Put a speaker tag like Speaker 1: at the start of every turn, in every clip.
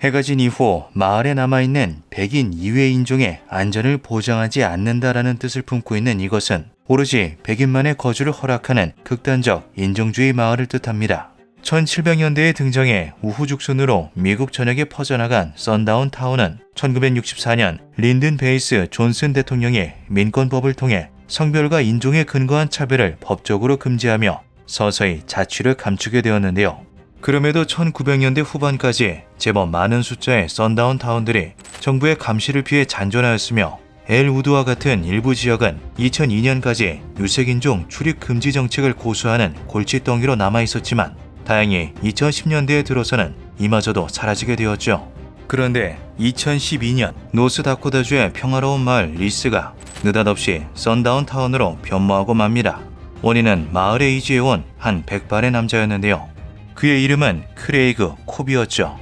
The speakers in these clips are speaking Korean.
Speaker 1: 해가 진 이후 마을에 남아있는 백인 이외 인종의 안전을 보장하지 않는다라는 뜻을 품고 있는 이것은 오로지 백인만의 거주를 허락하는 극단적 인종주의 마을을 뜻합니다. 1700년대에 등장해 우후죽순으로 미국 전역에 퍼져나간 선다운 타운은 1964년 린든 베이스 존슨 대통령이 민권법을 통해 성별과 인종에 근거한 차별을 법적으로 금지하며 서서히 자취를 감추게 되었는데요. 그럼에도 1900년대 후반까지 제법 많은 숫자의 선다운 타운들이 정부의 감시를 피해 잔존하였으며 엘우드와 같은 일부 지역은 2002년까지 유색인종 출입 금지 정책을 고수하는 골칫덩이로 남아있었지만 다행히 2010년대에 들어서는 이마저도 사라지게 되었죠. 그런데 2012년 노스다코타주의 평화로운 마을 리스가 느닷없이 선다운 타운으로 변모하고 맙니다. 원인은 마을에 이주해온 한 백발의 남자였는데요. 그의 이름은 크레이그 콥이었죠.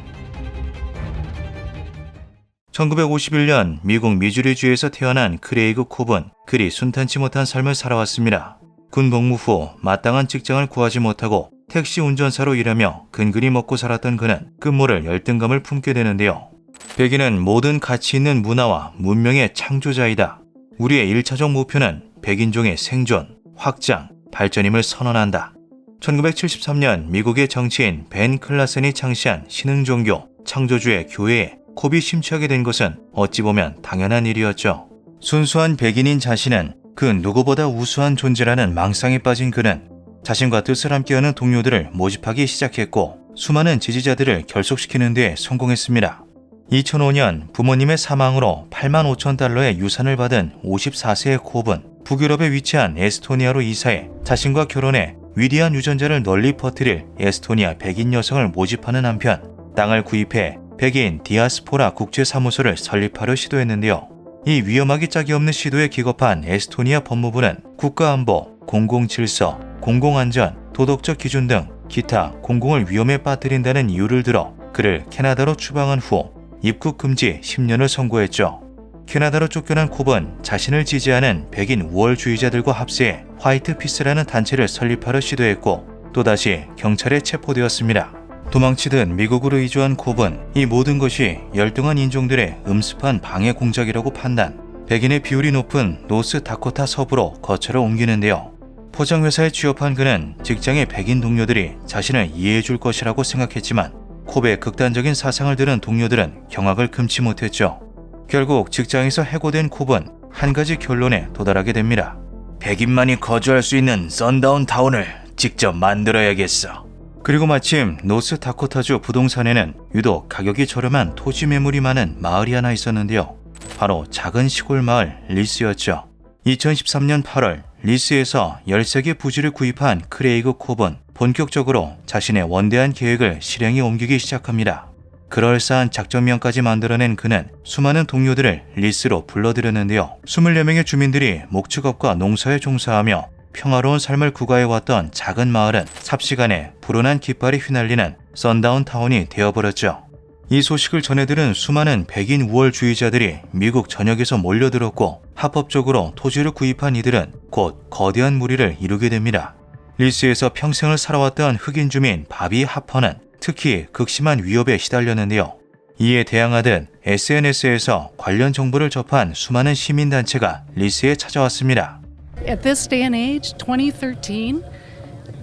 Speaker 1: 1951년 미국 미주리주에서 태어난 크레이그 콥은 그리 순탄치 못한 삶을 살아왔습니다. 군 복무 후 마땅한 직장을 구하지 못하고 택시 운전사로 일하며 근근히 먹고 살았던 그는 끝모를 열등감을 품게 되는데요. 백인은 모든 가치 있는 문화와 문명의 창조자이다. 우리의 1차적 목표는 백인종의 생존, 확장, 발전임을 선언한다. 1973년 미국의 정치인 벤 클라센이 창시한 신흥종교, 창조주의 교회에 콥이 심취하게 된 것은 어찌 보면 당연한 일이었죠. 순수한 백인인 자신은 그 누구보다 우수한 존재라는 망상에 빠진 그는 자신과 뜻을 함께하는 동료들을 모집하기 시작했고 수많은 지지자들을 결속시키는 데 성공했습니다. 2005년 부모님의 사망으로 8만 5천 달러의 유산을 받은 54세의 콥은 북유럽에 위치한 에스토니아로 이사해 자신과 결혼해 위대한 유전자를 널리 퍼뜨릴 에스토니아 백인 여성을 모집하는 한편 땅을 구입해 백인 디아스포라 국제사무소를 설립하려 시도했는데요. 이 위험하기 짝이 없는 시도에 기겁한 에스토니아 법무부는 국가안보, 공공질서, 공공안전, 도덕적 기준 등 기타 공공을 위험에 빠뜨린다는 이유를 들어 그를 캐나다로 추방한 후 입국 금지 10년을 선고했죠. 캐나다로 쫓겨난 콥은 자신을 지지하는 백인 우월주의자들과 합세해 화이트 피스라는 단체를 설립하려 시도했고 또다시 경찰에 체포되었습니다. 도망치듯 미국으로 이주한 콥은 이 모든 것이 열등한 인종들의 음습한 방해 공작이라고 판단, 백인의 비율이 높은 노스다코타 서부로 거처를 옮기는데요. 포장회사에 취업한 그는 직장의 백인 동료들이 자신을 이해해 줄 것이라고 생각했지만 콥의 극단적인 사상을 들은 동료들은 경악을 금치 못했죠. 결국 직장에서 해고된 콥은 한 가지 결론에 도달하게 됩니다. 백인만이 거주할 수 있는 선다운 타운을 직접 만들어야겠어. 그리고 마침 노스다코타주 부동산에는 유독 가격이 저렴한 토지 매물이 많은 마을이 하나 있었는데요. 바로 작은 시골 마을 리스였죠. 2013년 8월 리스에서 13개 부지를 구입한 크레이그 콥은 본격적으로 자신의 원대한 계획을 실행에 옮기기 시작합니다. 그럴싸한 작전명까지 만들어낸 그는 수많은 동료들을 리스로 불러들였는데요. 24명의 주민들이 목축업과 농사에 종사하며 평화로운 삶을 구가해왔던 작은 마을은 삽시간에 불온한 깃발이 휘날리는 선다운 타운이 되어버렸죠. 이 소식을 전해들은 수많은 백인 우월주의자들이 미국 전역에서 몰려들었고 합법적으로 토지를 구입한 이들은 곧 거대한 무리를 이루게 됩니다. 리스에서 평생을 살아왔던 흑인 주민 바비 하퍼는 특히 극심한 위협에 시달렸는데요. 이에 대항하듯 SNS에서 관련 정보를 접한 수많은 시민단체가 리스에 찾아왔습니다.
Speaker 2: At this day and age, 2013,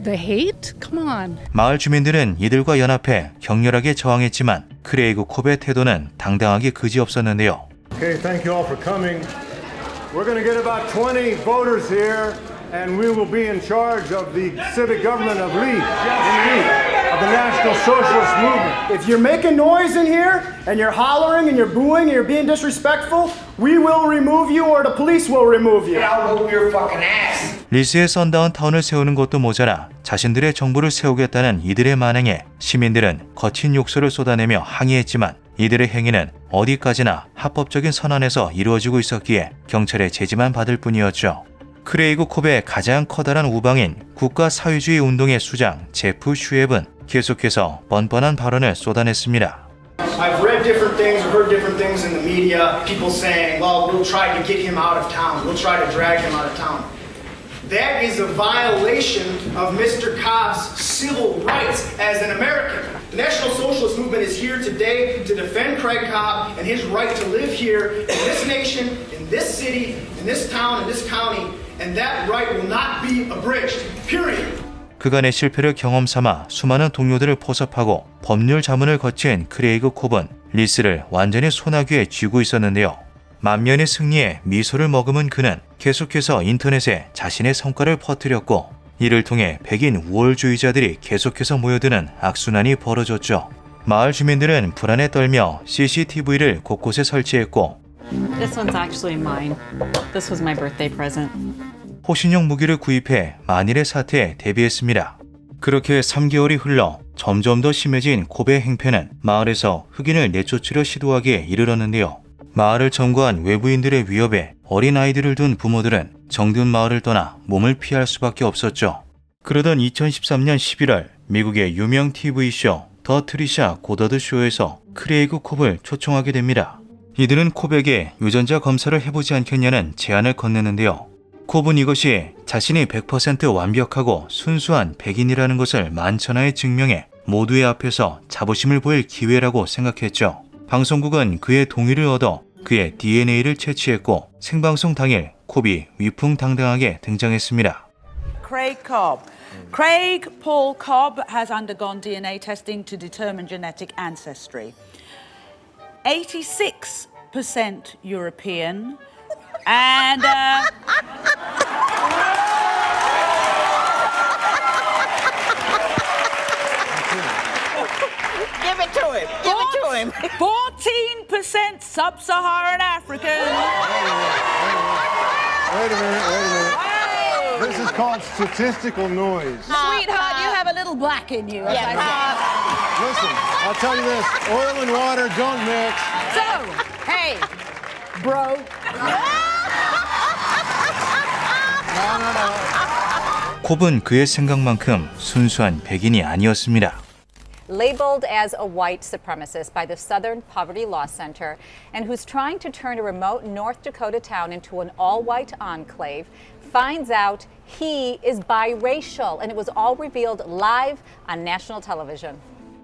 Speaker 2: the hate? Come on.
Speaker 1: 마을 주민들은 이들과 연합해 격렬하게 저항했지만 크레이그 콥의 태도는 당당하기 그지없었는데요.
Speaker 3: Okay, thank you all for coming. We're going to get about 20 voters here, and we will be in charge of the civic government of Lee, of the National Socialist Movement. If you're making noise in here, and you're hollering, and you're booing, and you're being disrespectful, we will remove you, or the police will remove you.
Speaker 4: I'll whoop your fucking ass.
Speaker 1: 리스의 선다운 타운을 세우는 것도 모자라 자신들의 정부를 세우겠다는 이들의 만행에 시민들은 거친 욕설을 쏟아내며 항의했지만 이들의 행위는 어디까지나 합법적인 선언에서 이루어지고 있었기에 경찰의 제지만 받을 뿐이었죠. 크레이그 콥의 가장 커다란 우방인 국가사회주의 운동의 수장 제프 슈엡은 계속해서 뻔뻔한 발언을 쏟아냈습니다.
Speaker 5: I've read different things, heard different things in the media, people saying, well, we'll try to get him out of town, we'll try to drag him out of town. That is a violation of Mr. Cobb's civil rights as an American. The National Socialist Movement is here today to defend Craig Cobb and his right to live here in this nation, in this city, in this town, in this county, and that right will not be abridged, period.
Speaker 1: 그간의 실패를 경험 삼아 수많은 동료들을 포섭하고 법률 자문을 거친 크레이그 콥은 리스를 완전히 소나귀에 쥐고 있었는데요. 만면의 승리에 미소를 머금은 그는 계속해서 인터넷에 자신의 성과를 퍼뜨렸고 이를 통해 백인 우월주의자들이 계속해서 모여드는 악순환이 벌어졌죠. 마을 주민들은 불안에 떨며 CCTV를 곳곳에 설치했고
Speaker 6: This one's actually mine. This was my birthday present.
Speaker 1: 호신용 무기를 구입해 만일의 사태에 대비했습니다. 그렇게 3개월이 흘러 점점 더 심해진 콥의 행패는 마을에서 흑인을 내쫓으려 시도하기에 이르렀는데요. 마을을 점거한 외부인들의 위협에 어린아이들을 둔 부모들은 정든 마을을 떠나 몸을 피할 수밖에 없었죠. 그러던 2013년 11월 미국의 유명 TV쇼 더 트리샤 고더드 쇼에서 크레이그 콥을 초청하게 됩니다. 이들은 콥에게 유전자 검사를 해보지 않겠냐는 제안을 건네는데요. 콥은 이것이 자신이 100% 완벽하고 순수한 백인이라는 것을 만천하에 증명해 모두의 앞에서 자부심을 보일 기회라고 생각했죠. 방송국은 그의 동의를 얻어 그의 DNA를 채취했고 생방송 당일 콥이 위풍당당하게 등장했습니다.
Speaker 7: Craig Cobb. Craig Paul Cobb has undergone DNA testing to determine genetic ancestry. 86% European and
Speaker 8: Give it to him. Give it to him.
Speaker 7: 14% Sub-Saharan African.
Speaker 3: Wait a minute. This is called statistical noise.
Speaker 2: Sweetheart, you have a little black in you. as I say.
Speaker 3: Listen, I'll tell you this. Oil and water don't mix.
Speaker 2: So, hey, bro.
Speaker 1: 콥은 그의 생각만큼 순수한 백인이 아니었습니다.
Speaker 9: Labeled as a white supremacist by the Southern Poverty Law Center and who's trying to turn a remote North Dakota town into an all-white enclave, finds out he is biracial, and it was all revealed live on national television.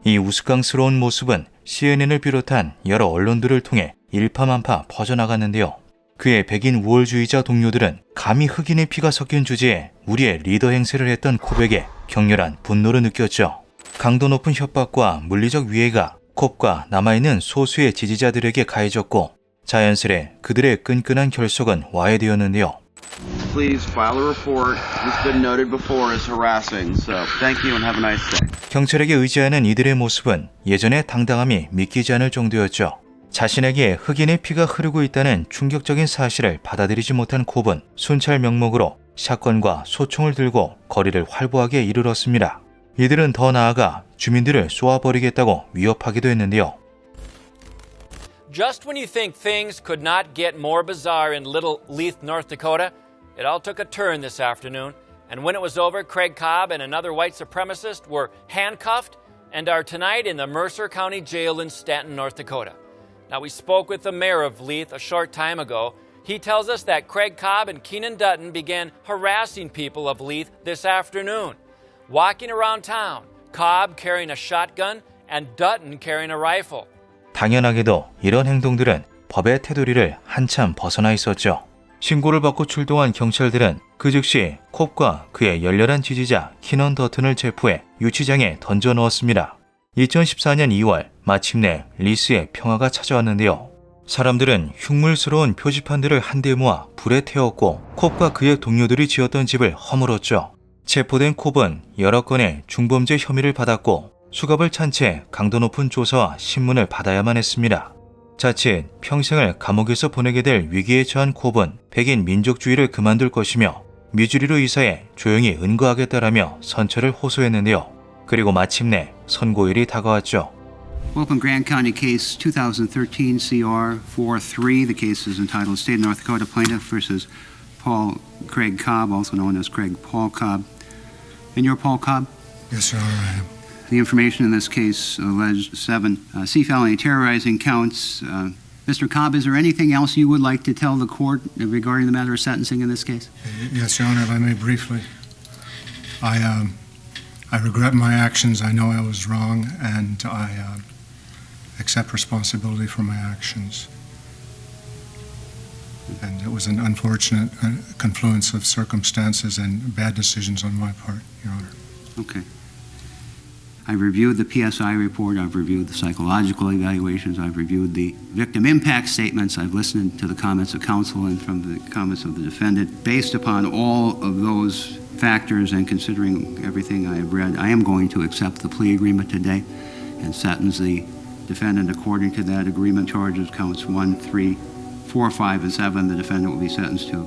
Speaker 1: 이 우스꽝스러운 모습은 CNN을 비롯한 여러 언론들을 통해 일파만파 퍼져나갔는데요. 그의 백인 우월주의자 동료들은 감히 흑인의 피가 섞인 주제에 우리의 리더 행세를 했던 콥에게 격렬한 분노를 느꼈죠. 강도 높은 협박과 물리적 위해가 콥과 남아있는 소수의 지지자들에게 가해졌고 자연스레 그들의 끈끈한 결속은 와해되었는데요.
Speaker 10: Please file a report. This has been noted before as harassing. So thank you and have a nice day.
Speaker 1: 경찰에게 의지하는 이들의 모습은 예전의 당당함이 믿기지 않을 정도였죠. 자신에게 흑인의 피가 흐르고 있다는 충격적인 사실을 받아들이지 못한 콥은 순찰 명목으로 샷건과 소총을 들고 거리를 활보하게 이르렀습니다. 이들은 더 나아가 주민들을 쏘아버리겠다고 위협하기도 했는데요.
Speaker 11: Just when you think things could not get more bizarre in Little Leith, North Dakota, it all took a turn this afternoon. And when it was over, Craig Cobb and another white supremacist were handcuffed and are tonight in the Mercer County Jail in Stanton, North Dakota. Now, we spoke with the mayor of Leith a short time ago. He tells us that Craig Cobb and Keenan Dutton began harassing people of Leith this afternoon. Walking around town, Cobb carrying a shotgun and Dutton carrying a rifle.
Speaker 1: 당연하게도 이런 행동들은 법의 테두리를 한참 벗어나 있었죠. 신고를 받고 출동한 경찰들은 그 즉시 콥과 그의 열렬한 지지자 키넌 더튼을 체포해 유치장에 던져 넣었습니다. 2014년 2월 마침내 리스의 평화가 찾아왔는데요. 사람들은 흉물스러운 표지판들을 한데 모아 불에 태웠고 콥과 그의 동료들이 지었던 집을 허물었죠. 체포된 콥은 여러 건의 중범죄 혐의를 받았고 수갑을 찬 채 강도 높은 조사와 신문을 받아야만 했습니다. 자칫 평생을 감옥에서 보내게 될 위기에 처한 콥은 백인 민족주의를 그만둘 것이며 미주리로 이사해 조용히 은거하겠다라며 선처를 호소했는데요. 그리고 마침내 선고일이 다가왔죠.
Speaker 12: Welcome Grand County Case 2013 CR 43. The case is entitled State of North Dakota Plaintiff versus Craig Cobb, also known as Craig Paul Cobb. And you're Paul Cobb?
Speaker 13: Yes, Your Honor, I am.
Speaker 12: The information in this case alleged 7 C felony terrorizing counts. Mr. Cobb, is there anything else you would like to tell the court regarding the matter of sentencing in this case?
Speaker 13: Yes, Your Honor, if I may briefly. I
Speaker 3: I regret my actions. I know I was wrong, and I accept responsibility for my actions. And it was an unfortunate confluence of circumstances and bad decisions on my part, Your Honor.
Speaker 12: Okay. I've reviewed the PSI report, I've reviewed the psychological evaluations, I've reviewed the victim impact statements, I've listened to the comments of counsel and from the comments of the defendant. Based upon all of those factors and considering everything I have read, I am going to accept the plea agreement today and sentence the defendant according to that agreement. Charges counts 1, 3, 4, 5, and 7. The defendant will be sentenced to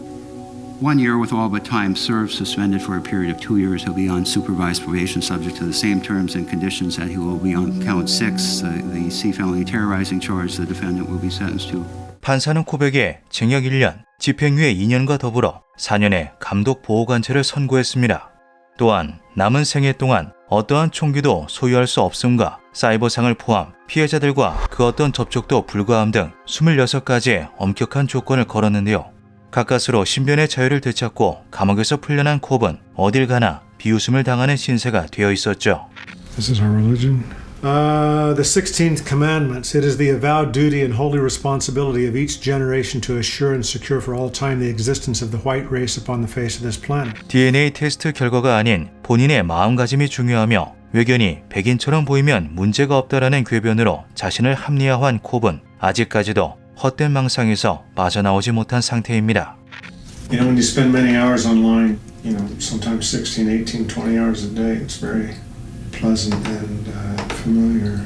Speaker 12: 1 year with all but time served, suspended for a period of 2 years. He'll be on supervised probation subject to the same terms and conditions that he will be on count 6, the C felony terrorizing charge. The defendant will be sentenced to.
Speaker 1: 판사는 코백에 징역 1년, 집행유예 2년과 더불어 4년의 감독 보호관찰을 선고했습니다. 또한 남은 생애 동안 어떠한 총기도 소유할 수 없음과 사이버상을 포함 피해자들과 그 어떤 접촉도 불가함 등 26가지의 엄격한 조건을 걸었는데요. 가까스로 신변의 자유를 되찾고 감옥에서 풀려난 콥은 어딜 가나 비웃음을 당하는 신세가 되어 있었죠.
Speaker 3: This is our religion. The 16th commandments. It is the avowed duty and holy responsibility of each generation to assure and secure for all time the existence of the white race upon the face of this planet.
Speaker 1: DNA 테스트 결과가 아닌 본인의 마음가짐이 중요하며 외견이 백인처럼 보이면 문제가 없다라는 궤변으로 자신을 합리화한 콥은 아직까지도 헛된 망상에서 빠져나오지 못한 상태입니다.
Speaker 3: You know, when you spend many hours online, you know, sometimes 16, 18, 20 hours a day, it's very pleasant and familiar.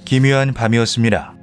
Speaker 1: 기묘한 밤이었습니다.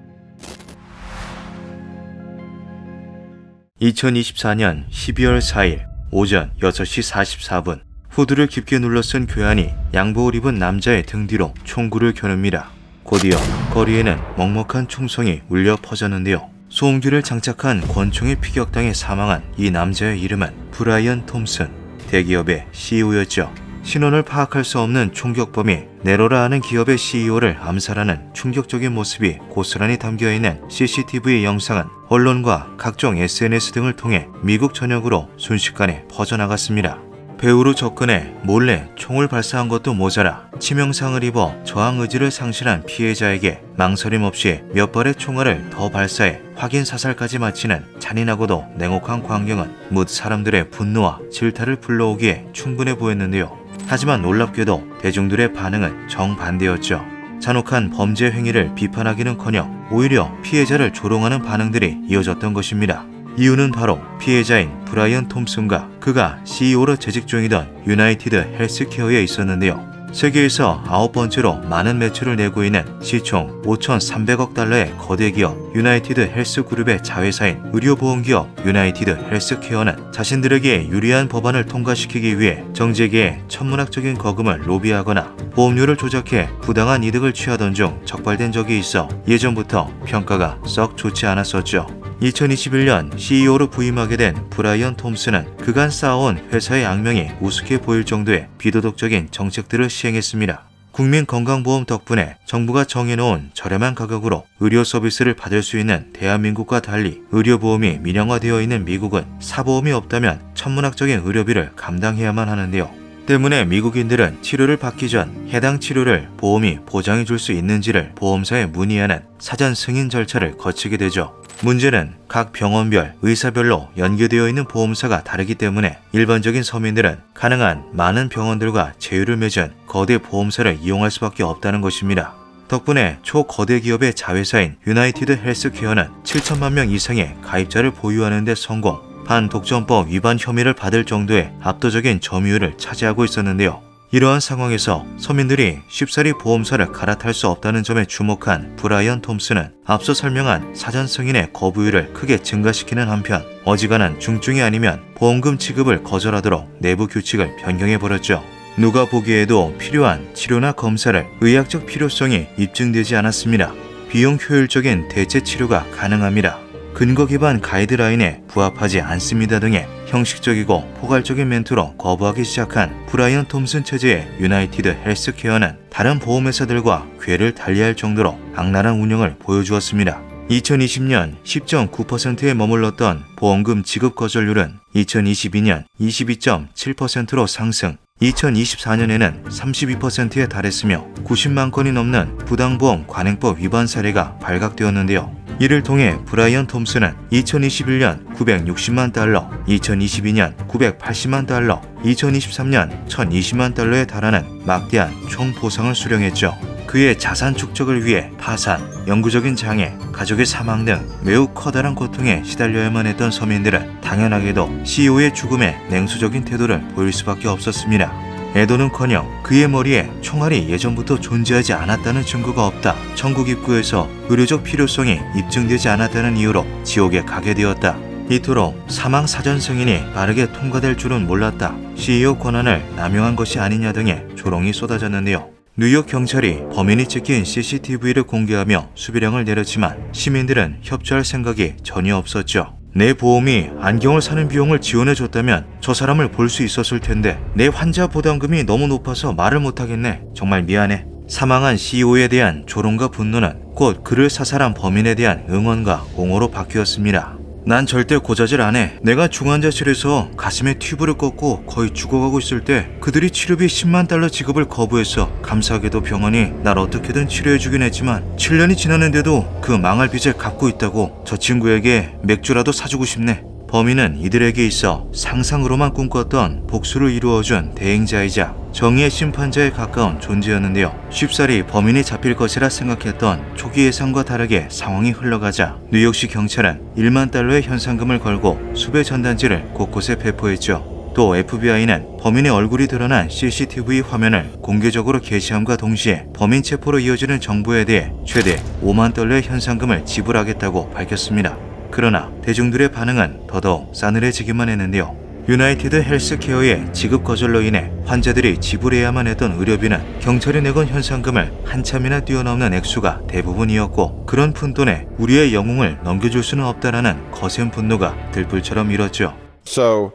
Speaker 1: 2024년 12월 4일 오전 6시 44분 후드를 깊게 눌러쓴 괴한이 양복을 입은 남자의 등 뒤로 총구를 겨눕니다. 곧이어 거리에는 먹먹한 총성이 울려 퍼졌는데요. 소음기를 장착한 권총에 피격당해 사망한 이 남자의 이름은 브라이언 톰슨, 대기업의 CEO였죠. 신원을 파악할 수 없는 총격범이 네로라 하는 기업의 CEO를 암살하는 충격적인 모습이 고스란히 담겨있는 CCTV 영상은 언론과 각종 SNS 등을 통해 미국 전역으로 순식간에 퍼져나갔습니다. 배후로 접근해 몰래 총을 발사한 것도 모자라 치명상을 입어 저항 의지를 상실한 피해자에게 망설임 없이 몇 발의 총알을 더 발사해 확인 사살까지 마치는 잔인하고도 냉혹한 광경은 뭇 사람들의 분노와 질타를 불러오기에 충분해 보였는데요. 하지만 놀랍게도 대중들의 반응은 정반대였죠. 잔혹한 범죄 행위를 비판하기는커녕 오히려 피해자를 조롱하는 반응들이 이어졌던 것입니다. 이유는 바로 피해자인 브라이언 톰슨과 그가 CEO로 재직 중이던 유나이티드 헬스케어에 있었는데요. 세계에서 9번째로 많은 매출을 내고 있는 시총 5,300억 달러의 거대 기업 유나이티드 헬스그룹의 자회사인 의료보험기업 유나이티드 헬스케어는 자신들에게 유리한 법안을 통과시키기 위해 정재계에 천문학적인 거금을 로비하거나 보험료를 조작해 부당한 이득을 취하던 중 적발된 적이 있어 예전부터 평가가 썩 좋지 않았었죠. 2021년 CEO로 부임하게 된 브라이언 톰슨은 그간 쌓아온 회사의 악명이 우습게 보일 정도의 비도덕적인 정책들을 시행했습니다. 국민건강보험 덕분에 정부가 정해놓은 저렴한 가격으로 의료 서비스를 받을 수 있는 대한민국과 달리 의료보험이 민영화되어 있는 미국은 사보험이 없다면 천문학적인 의료비를 감당해야만 하는데요. 때문에 미국인들은 치료를 받기 전 해당 치료를 보험이 보장해 줄 수 있는지를 보험사에 문의하는 사전 승인 절차를 거치게 되죠. 문제는 각 병원별, 의사별로 연계되어 있는 보험사가 다르기 때문에 일반적인 서민들은 가능한 많은 병원들과 제휴를 맺은 거대 보험사를 이용할 수밖에 없다는 것입니다. 덕분에 초거대 기업의 자회사인 유나이티드 헬스케어는 7천만 명 이상의 가입자를 보유하는 데 성공, 반독점법 위반 혐의를 받을 정도의 압도적인 점유율을 차지하고 있었는데요. 이러한 상황에서 서민들이 쉽사리 보험사를 갈아탈 수 없다는 점에 주목한 브라이언 톰슨은 앞서 설명한 사전 승인의 거부율을 크게 증가시키는 한편 어지간한 중증이 아니면 보험금 지급을 거절하도록 내부 규칙을 변경해버렸죠. 누가 보기에도 필요한 치료나 검사를 의학적 필요성이 입증되지 않았습니다. 비용 효율적인 대체 치료가 가능합니다. 근거 기반 가이드라인에 부합하지 않습니다 등의 형식적이고 포괄적인 멘트로 거부하기 시작한 브라이언 톰슨 체제의 유나이티드 헬스케어는 다른 보험회사들과 궤를 달리할 정도로 악랄한 운영을 보여주었습니다. 2020년 10.9%에 머물렀던 보험금 지급 거절률은 2022년 22.7%로 상승, 2024년에는 32%에 달했으며 90만 건이 넘는 부당보험 관행법 위반 사례가 발각되었는데요. 이를 통해 브라이언 톰슨은 2021년 960만 달러, 2022년 980만 달러, 2023년 1020만 달러에 달하는 막대한 총 보상을 수령했죠. 그의 자산 축적을 위해 파산, 영구적인 장애, 가족의 사망 등 매우 커다란 고통에 시달려야만 했던 서민들은 당연하게도 CEO의 죽음에 냉소적인 태도를 보일 수밖에 없었습니다. 애도는커녕 그의 머리에 총알이 예전부터 존재하지 않았다는 증거가 없다. 천국 입구에서 의료적 필요성이 입증되지 않았다는 이유로 지옥에 가게 되었다. 이토록 사망 사전 승인이 빠르게 통과될 줄은 몰랐다. CEO 권한을 남용한 것이 아니냐 등의 조롱이 쏟아졌는데요. 뉴욕 경찰이 범인이 찍힌 CCTV를 공개하며 수비령을 내렸지만 시민들은 협조할 생각이 전혀 없었죠. 내 보험이 안경을 사는 비용을 지원해줬다면 저 사람을 볼 수 있었을 텐데 내 환자 부담금이 너무 높아서 말을 못하겠네. 정말 미안해. 사망한 CEO에 대한 조롱과 분노는 곧 그를 사살한 범인에 대한 응원과 옹호로 바뀌었습니다. 난 절대 고자질 안 해. 내가 중환자실에서 가슴에 튜브를 꽂고 거의 죽어가고 있을 때 그들이 치료비 10만 달러 지급을 거부했어. 감사하게도 병원이 날 어떻게든 치료해주긴 했지만 7년이 지났는데도 그 망할 빚을 갚고 있다고. 저 친구에게 맥주라도 사주고 싶네. 범인은 이들에게 있어 상상으로만 꿈꿨던 복수를 이루어준 대행자이자 정의의 심판자에 가까운 존재였는데요. 쉽사리 범인이 잡힐 것이라 생각했던 초기 예상과 다르게 상황이 흘러가자 뉴욕시 경찰은 1만 달러의 현상금을 걸고 수배 전단지를 곳곳에 배포했죠. 또 FBI는 범인의 얼굴이 드러난 CCTV 화면을 공개적으로 게시함과 동시에 범인 체포로 이어지는 정보에 대해 최대 5만 달러의 현상금을 지불하겠다고 밝혔습니다. 그러나 대중들의 반응은 더더욱 싸늘해지기만 했는데요. 유나이티드 헬스케어의 지급 거절로 인해 환자들이 지불해야만 했던 의료비는 경찰이 내건 현상금을 한참이나 뛰어넘는 액수가 대부분이었고, 그런 푼돈에 우리의 영웅을 넘겨줄 수는 없다라는 거센 분노가 들불처럼 일었죠.
Speaker 13: So,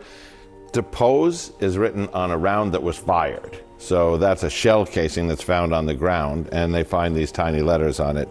Speaker 13: depose is written on a round that was fired. So that's a shell casing that's found on the ground, and they find these tiny letters on it.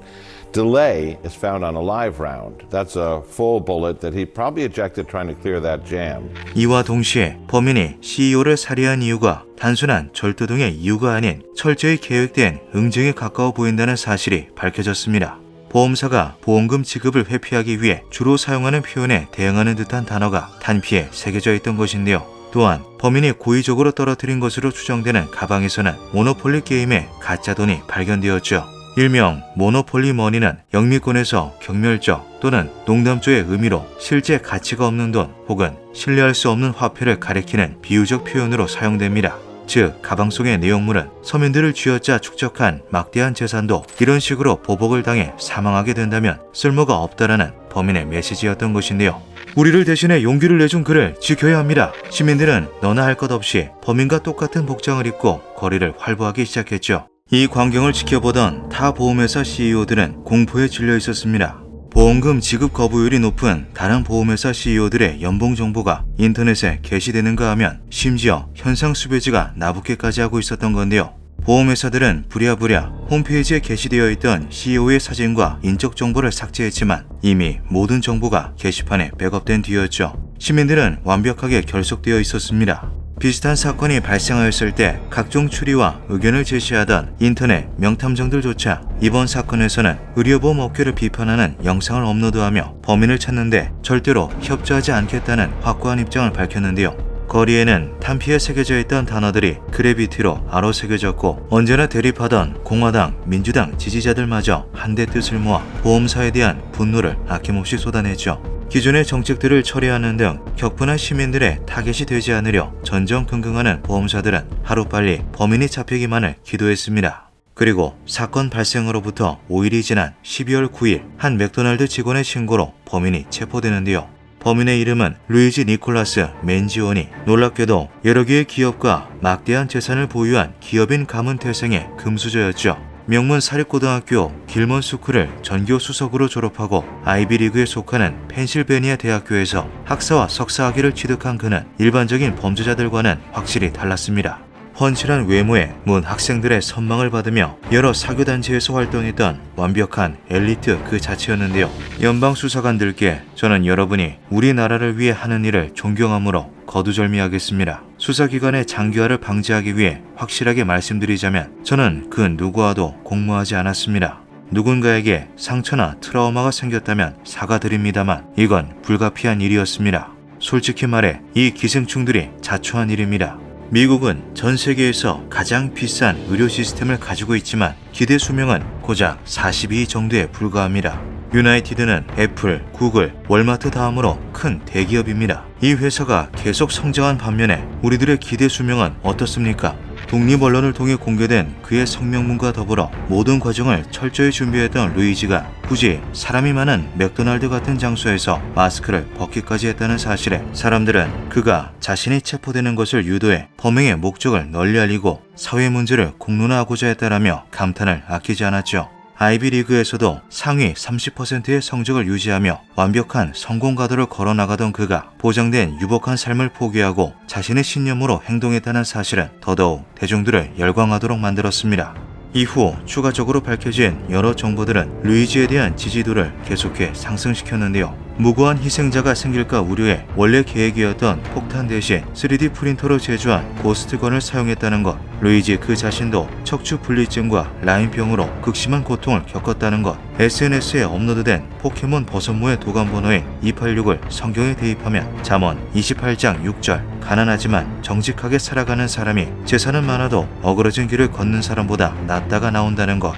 Speaker 13: Delay is found on a live round. That's a full bullet that he probably ejected trying to clear that jam.
Speaker 1: 이와 동시에 범인이 CEO를 살해한 이유가 단순한 절도 등의 이유가 아닌 철저히 계획된 응징에 가까워 보인다는 사실이 밝혀졌습니다. 보험사가 보험금 지급을 회피하기 위해 주로 사용하는 표현에 대응하는 듯한 단어가 단피에 새겨져 있던 것인데요. 또한 범인이 고의적으로 떨어뜨린 것으로 추정되는 가방에서는 모노폴리 게임의 가짜 돈이 발견되었죠. 일명 모노폴리 머니는 영미권에서 경멸적 또는 농담조의 의미로 실제 가치가 없는 돈 혹은 신뢰할 수 없는 화폐를 가리키는 비유적 표현으로 사용됩니다. 즉, 가방 속의 내용물은 서민들을 쥐어짜 축적한 막대한 재산도 이런 식으로 보복을 당해 사망하게 된다면 쓸모가 없다라는 범인의 메시지였던 것인데요. 우리를 대신해 용기를 내준 그를 지켜야 합니다. 시민들은 너나 할 것 없이 범인과 똑같은 복장을 입고 거리를 활보하기 시작했죠. 이 광경을 지켜보던 타 보험회사 CEO들은 공포에 질려 있었습니다. 보험금 지급 거부율이 높은 다른 보험회사 CEO들의 연봉 정보가 인터넷에 게시되는가 하면 심지어 현상 수배지가 나붙게까지 하고 있었던 건데요. 보험회사들은 부랴부랴 홈페이지에 게시되어 있던 CEO의 사진과 인적 정보를 삭제했지만 이미 모든 정보가 게시판에 백업된 뒤였죠. 시민들은 완벽하게 결속되어 있었습니다. 비슷한 사건이 발생하였을 때 각종 추리와 의견을 제시하던 인터넷 명탐정들조차 이번 사건에서는 의료보험 업계를 비판하는 영상을 업로드하며 범인을 찾는데 절대로 협조하지 않겠다는 확고한 입장을 밝혔는데요. 거리에는 탄피에 새겨져 있던 단어들이 그래비티로 아로 새겨졌고, 언제나 대립하던 공화당, 민주당 지지자들마저 한데 뜻을 모아 보험사에 대한 분노를 아낌없이 쏟아냈죠. 기존의 정책들을 처리하는 등 격분한 시민들의 타겟이 되지 않으려 전전긍긍하는 보험사들은 하루빨리 범인이 잡히기만을 기도했습니다. 그리고 사건 발생으로부터 5일이 지난 12월 9일 한 맥도날드 직원의 신고로 범인이 체포되는데요. 범인의 이름은 루이지 니콜라스 맨지오니. 놀랍게도 여러 개의 기업과 막대한 재산을 보유한 기업인 가문 태생의 금수저였죠. 명문 사립고등학교 길먼 스쿨을 전교 수석으로 졸업하고 아이비리그에 속하는 펜실베니아 대학교에서 학사와 석사학위를 취득한 그는 일반적인 범죄자들과는 확실히 달랐습니다. 훤칠한 외모에 문 학생들의 선망을 받으며 여러 사교단체에서 활동했던 완벽한 엘리트 그 자체였는데요. 연방수사관들께 저는 여러분이 우리나라를 위해 하는 일을 존경함으로 거두절미하겠습니다. 수사기관의 장기화를 방지하기 위해 확실하게 말씀드리자면 저는 그 누구와도 공모하지 않았습니다. 누군가에게 상처나 트라우마가 생겼다면 사과드립니다만 이건 불가피한 일이었습니다. 솔직히 말해 이 기생충들이 자초한 일입니다. 미국은 전 세계에서 가장 비싼 의료 시스템을 가지고 있지만 기대 수명은 고작 42 정도에 불과합니다. 유나이티드는 애플, 구글, 월마트 다음으로 큰 대기업입니다. 이 회사가 계속 성장한 반면에 우리들의 기대 수명은 어떻습니까? 독립 언론을 통해 공개된 그의 성명문과 더불어 모든 과정을 철저히 준비했던 루이지가 굳이 사람이 많은 맥도날드 같은 장소에서 마스크를 벗기까지 했다는 사실에 사람들은 그가 자신이 체포되는 것을 유도해 범행의 목적을 널리 알리고 사회 문제를 공론화하고자 했다라며 감탄을 아끼지 않았죠. 아이비리그에서도 상위 30%의 성적을 유지하며 완벽한 성공 가도를 걸어나가던 그가 보장된 유복한 삶을 포기하고 자신의 신념으로 행동했다는 사실은 더더욱 대중들을 열광하도록 만들었습니다. 이후 추가적으로 밝혀진 여러 정보들은 루이지에 대한 지지도를 계속해 상승시켰는데요. 무고한 희생자가 생길까 우려해 원래 계획이었던 폭탄 대신 3D 프린터로 제조한 고스트건을 사용했다는 것, 루이지 그 자신도 척추 분리증과 라인병으로 극심한 고통을 겪었다는 것, SNS에 업로드된 포켓몬 버섯모의 도감번호인 286을 성경에 대입하면 잠언 28장 6절 가난하지만 정직하게 살아가는 사람이 재산은 많아도 어그러진 길을 걷는 사람보다 낫다가 나온다는 것.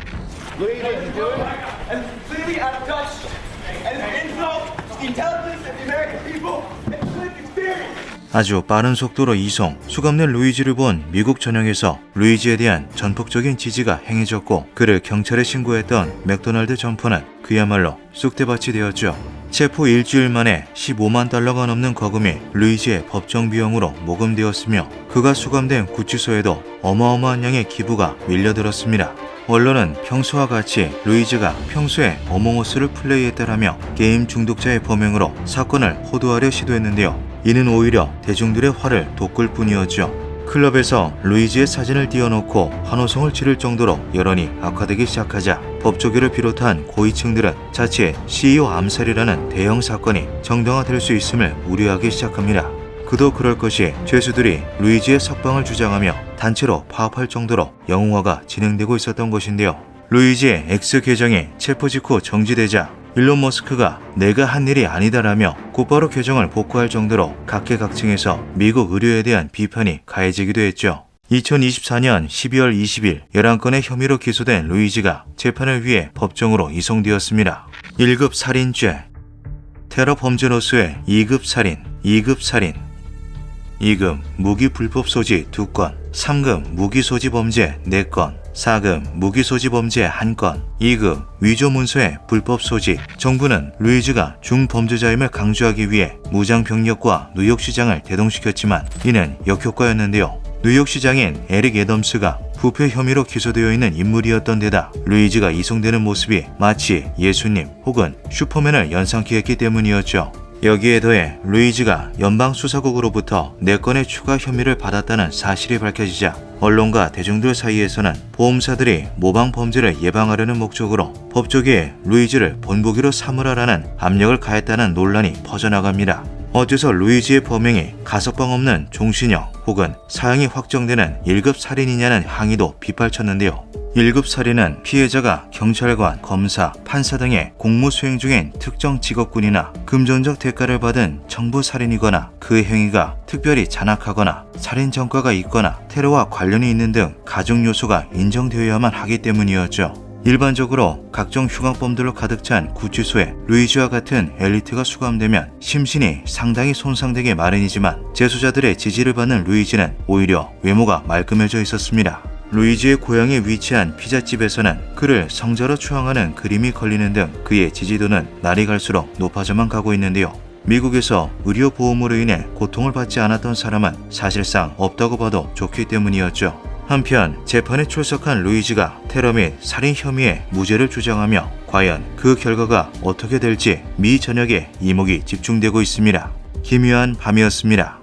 Speaker 1: 아주 빠른 속도로 이송, 수감된 루이지를 본 미국 전역에서 루이지에 대한 전폭적인 지지가 행해졌고 그를 경찰에 신고했던 맥도날드 점포는 그야말로 쑥대밭이 되었죠. 체포 일주일 만에 15만 달러가 넘는 거금이 루이지의 법정 비용으로 모금되었으며 그가 수감된 구치소에도 어마어마한 양의 기부가 밀려들었습니다. 언론은 평소와 같이 루이지가 평소에 어몽어스를 플레이했다라며 게임 중독자의 범행으로 사건을 호도하려 시도했는데요. 이는 오히려 대중들의 화를 돋굴 뿐이었죠. 클럽에서 루이지의 사진을 띄워놓고 환호성을 지를 정도로 여론이 악화되기 시작하자 법조계를 비롯한 고위층들은 자칫 CEO 암살이라는 대형 사건이 정당화될 수 있음을 우려하기 시작합니다. 그도 그럴 것이 죄수들이 루이지의 석방을 주장하며 단체로 파업할 정도로 영웅화가 진행되고 있었던 것인데요. 루이지의 X 계정이 체포 직후 정지되자 일론 머스크가 내가 한 일이 아니다라며 곧바로 계정을 복구할 정도로 각계각층에서 미국 의료에 대한 비판이 가해지기도 했죠. 2024년 12월 20일 11건의 혐의로 기소된 루이지가 재판을 위해 법정으로 이송되었습니다. 1급 살인죄, 테러 범죄로서의 2급 살인, 2급 살인, 2급 무기 불법 소지 2건, 3급 무기 소지 범죄 4건, 4급 무기 소지 범죄 1건, 2급 위조 문서의 불법 소지. 정부는 루이지가 중범죄자임을 강조하기 위해 무장병력과 뉴욕시장을 대동시켰지만 이는 역효과였는데요. 뉴욕시장인 에릭 애덤스가 부패 혐의로 기소되어 있는 인물이었던 데다 루이지가 이송되는 모습이 마치 예수님 혹은 슈퍼맨을 연상케 했기 때문이었죠. 여기에 더해 루이지가 연방수사국으로부터 4건의 추가 혐의를 받았다는 사실이 밝혀지자 언론과 대중들 사이에서는 보험사들이 모방 범죄를 예방하려는 목적으로 법조계에 루이지를 본보기로 삼으라라는 압력을 가했다는 논란이 퍼져나갑니다. 어째서 루이지의 범행이 가석방 없는 종신형 혹은 사형이 확정되는 1급 살인이냐는 항의도 빗발쳤는데요. 1급 살인은 피해자가 경찰관, 검사, 판사 등의 공무 수행 중인 특정 직업군이나 금전적 대가를 받은 정부 살인이거나 그 행위가 특별히 잔악하거나 살인 전과가 있거나 테러와 관련이 있는 등 가중 요소가 인정되어야만 하기 때문이었죠. 일반적으로 각종 흉악범들로 가득 찬 구치소에 루이지와 같은 엘리트가 수감되면 심신이 상당히 손상되기 마련이지만 재수자들의 지지를 받는 루이지는 오히려 외모가 말끔해져 있었습니다. 루이지의 고향에 위치한 피자집에서는 그를 성자로 추앙하는 그림이 걸리는 등 그의 지지도는 날이 갈수록 높아져만 가고 있는데요. 미국에서 의료보험으로 인해 고통을 받지 않았던 사람은 사실상 없다고 봐도 좋기 때문이었죠. 한편 재판에 출석한 루이지가 테러 및 살인 혐의의 무죄를 주장하며 과연 그 결과가 어떻게 될지 미 전역에 이목이 집중되고 있습니다. 기묘한 밤이었습니다.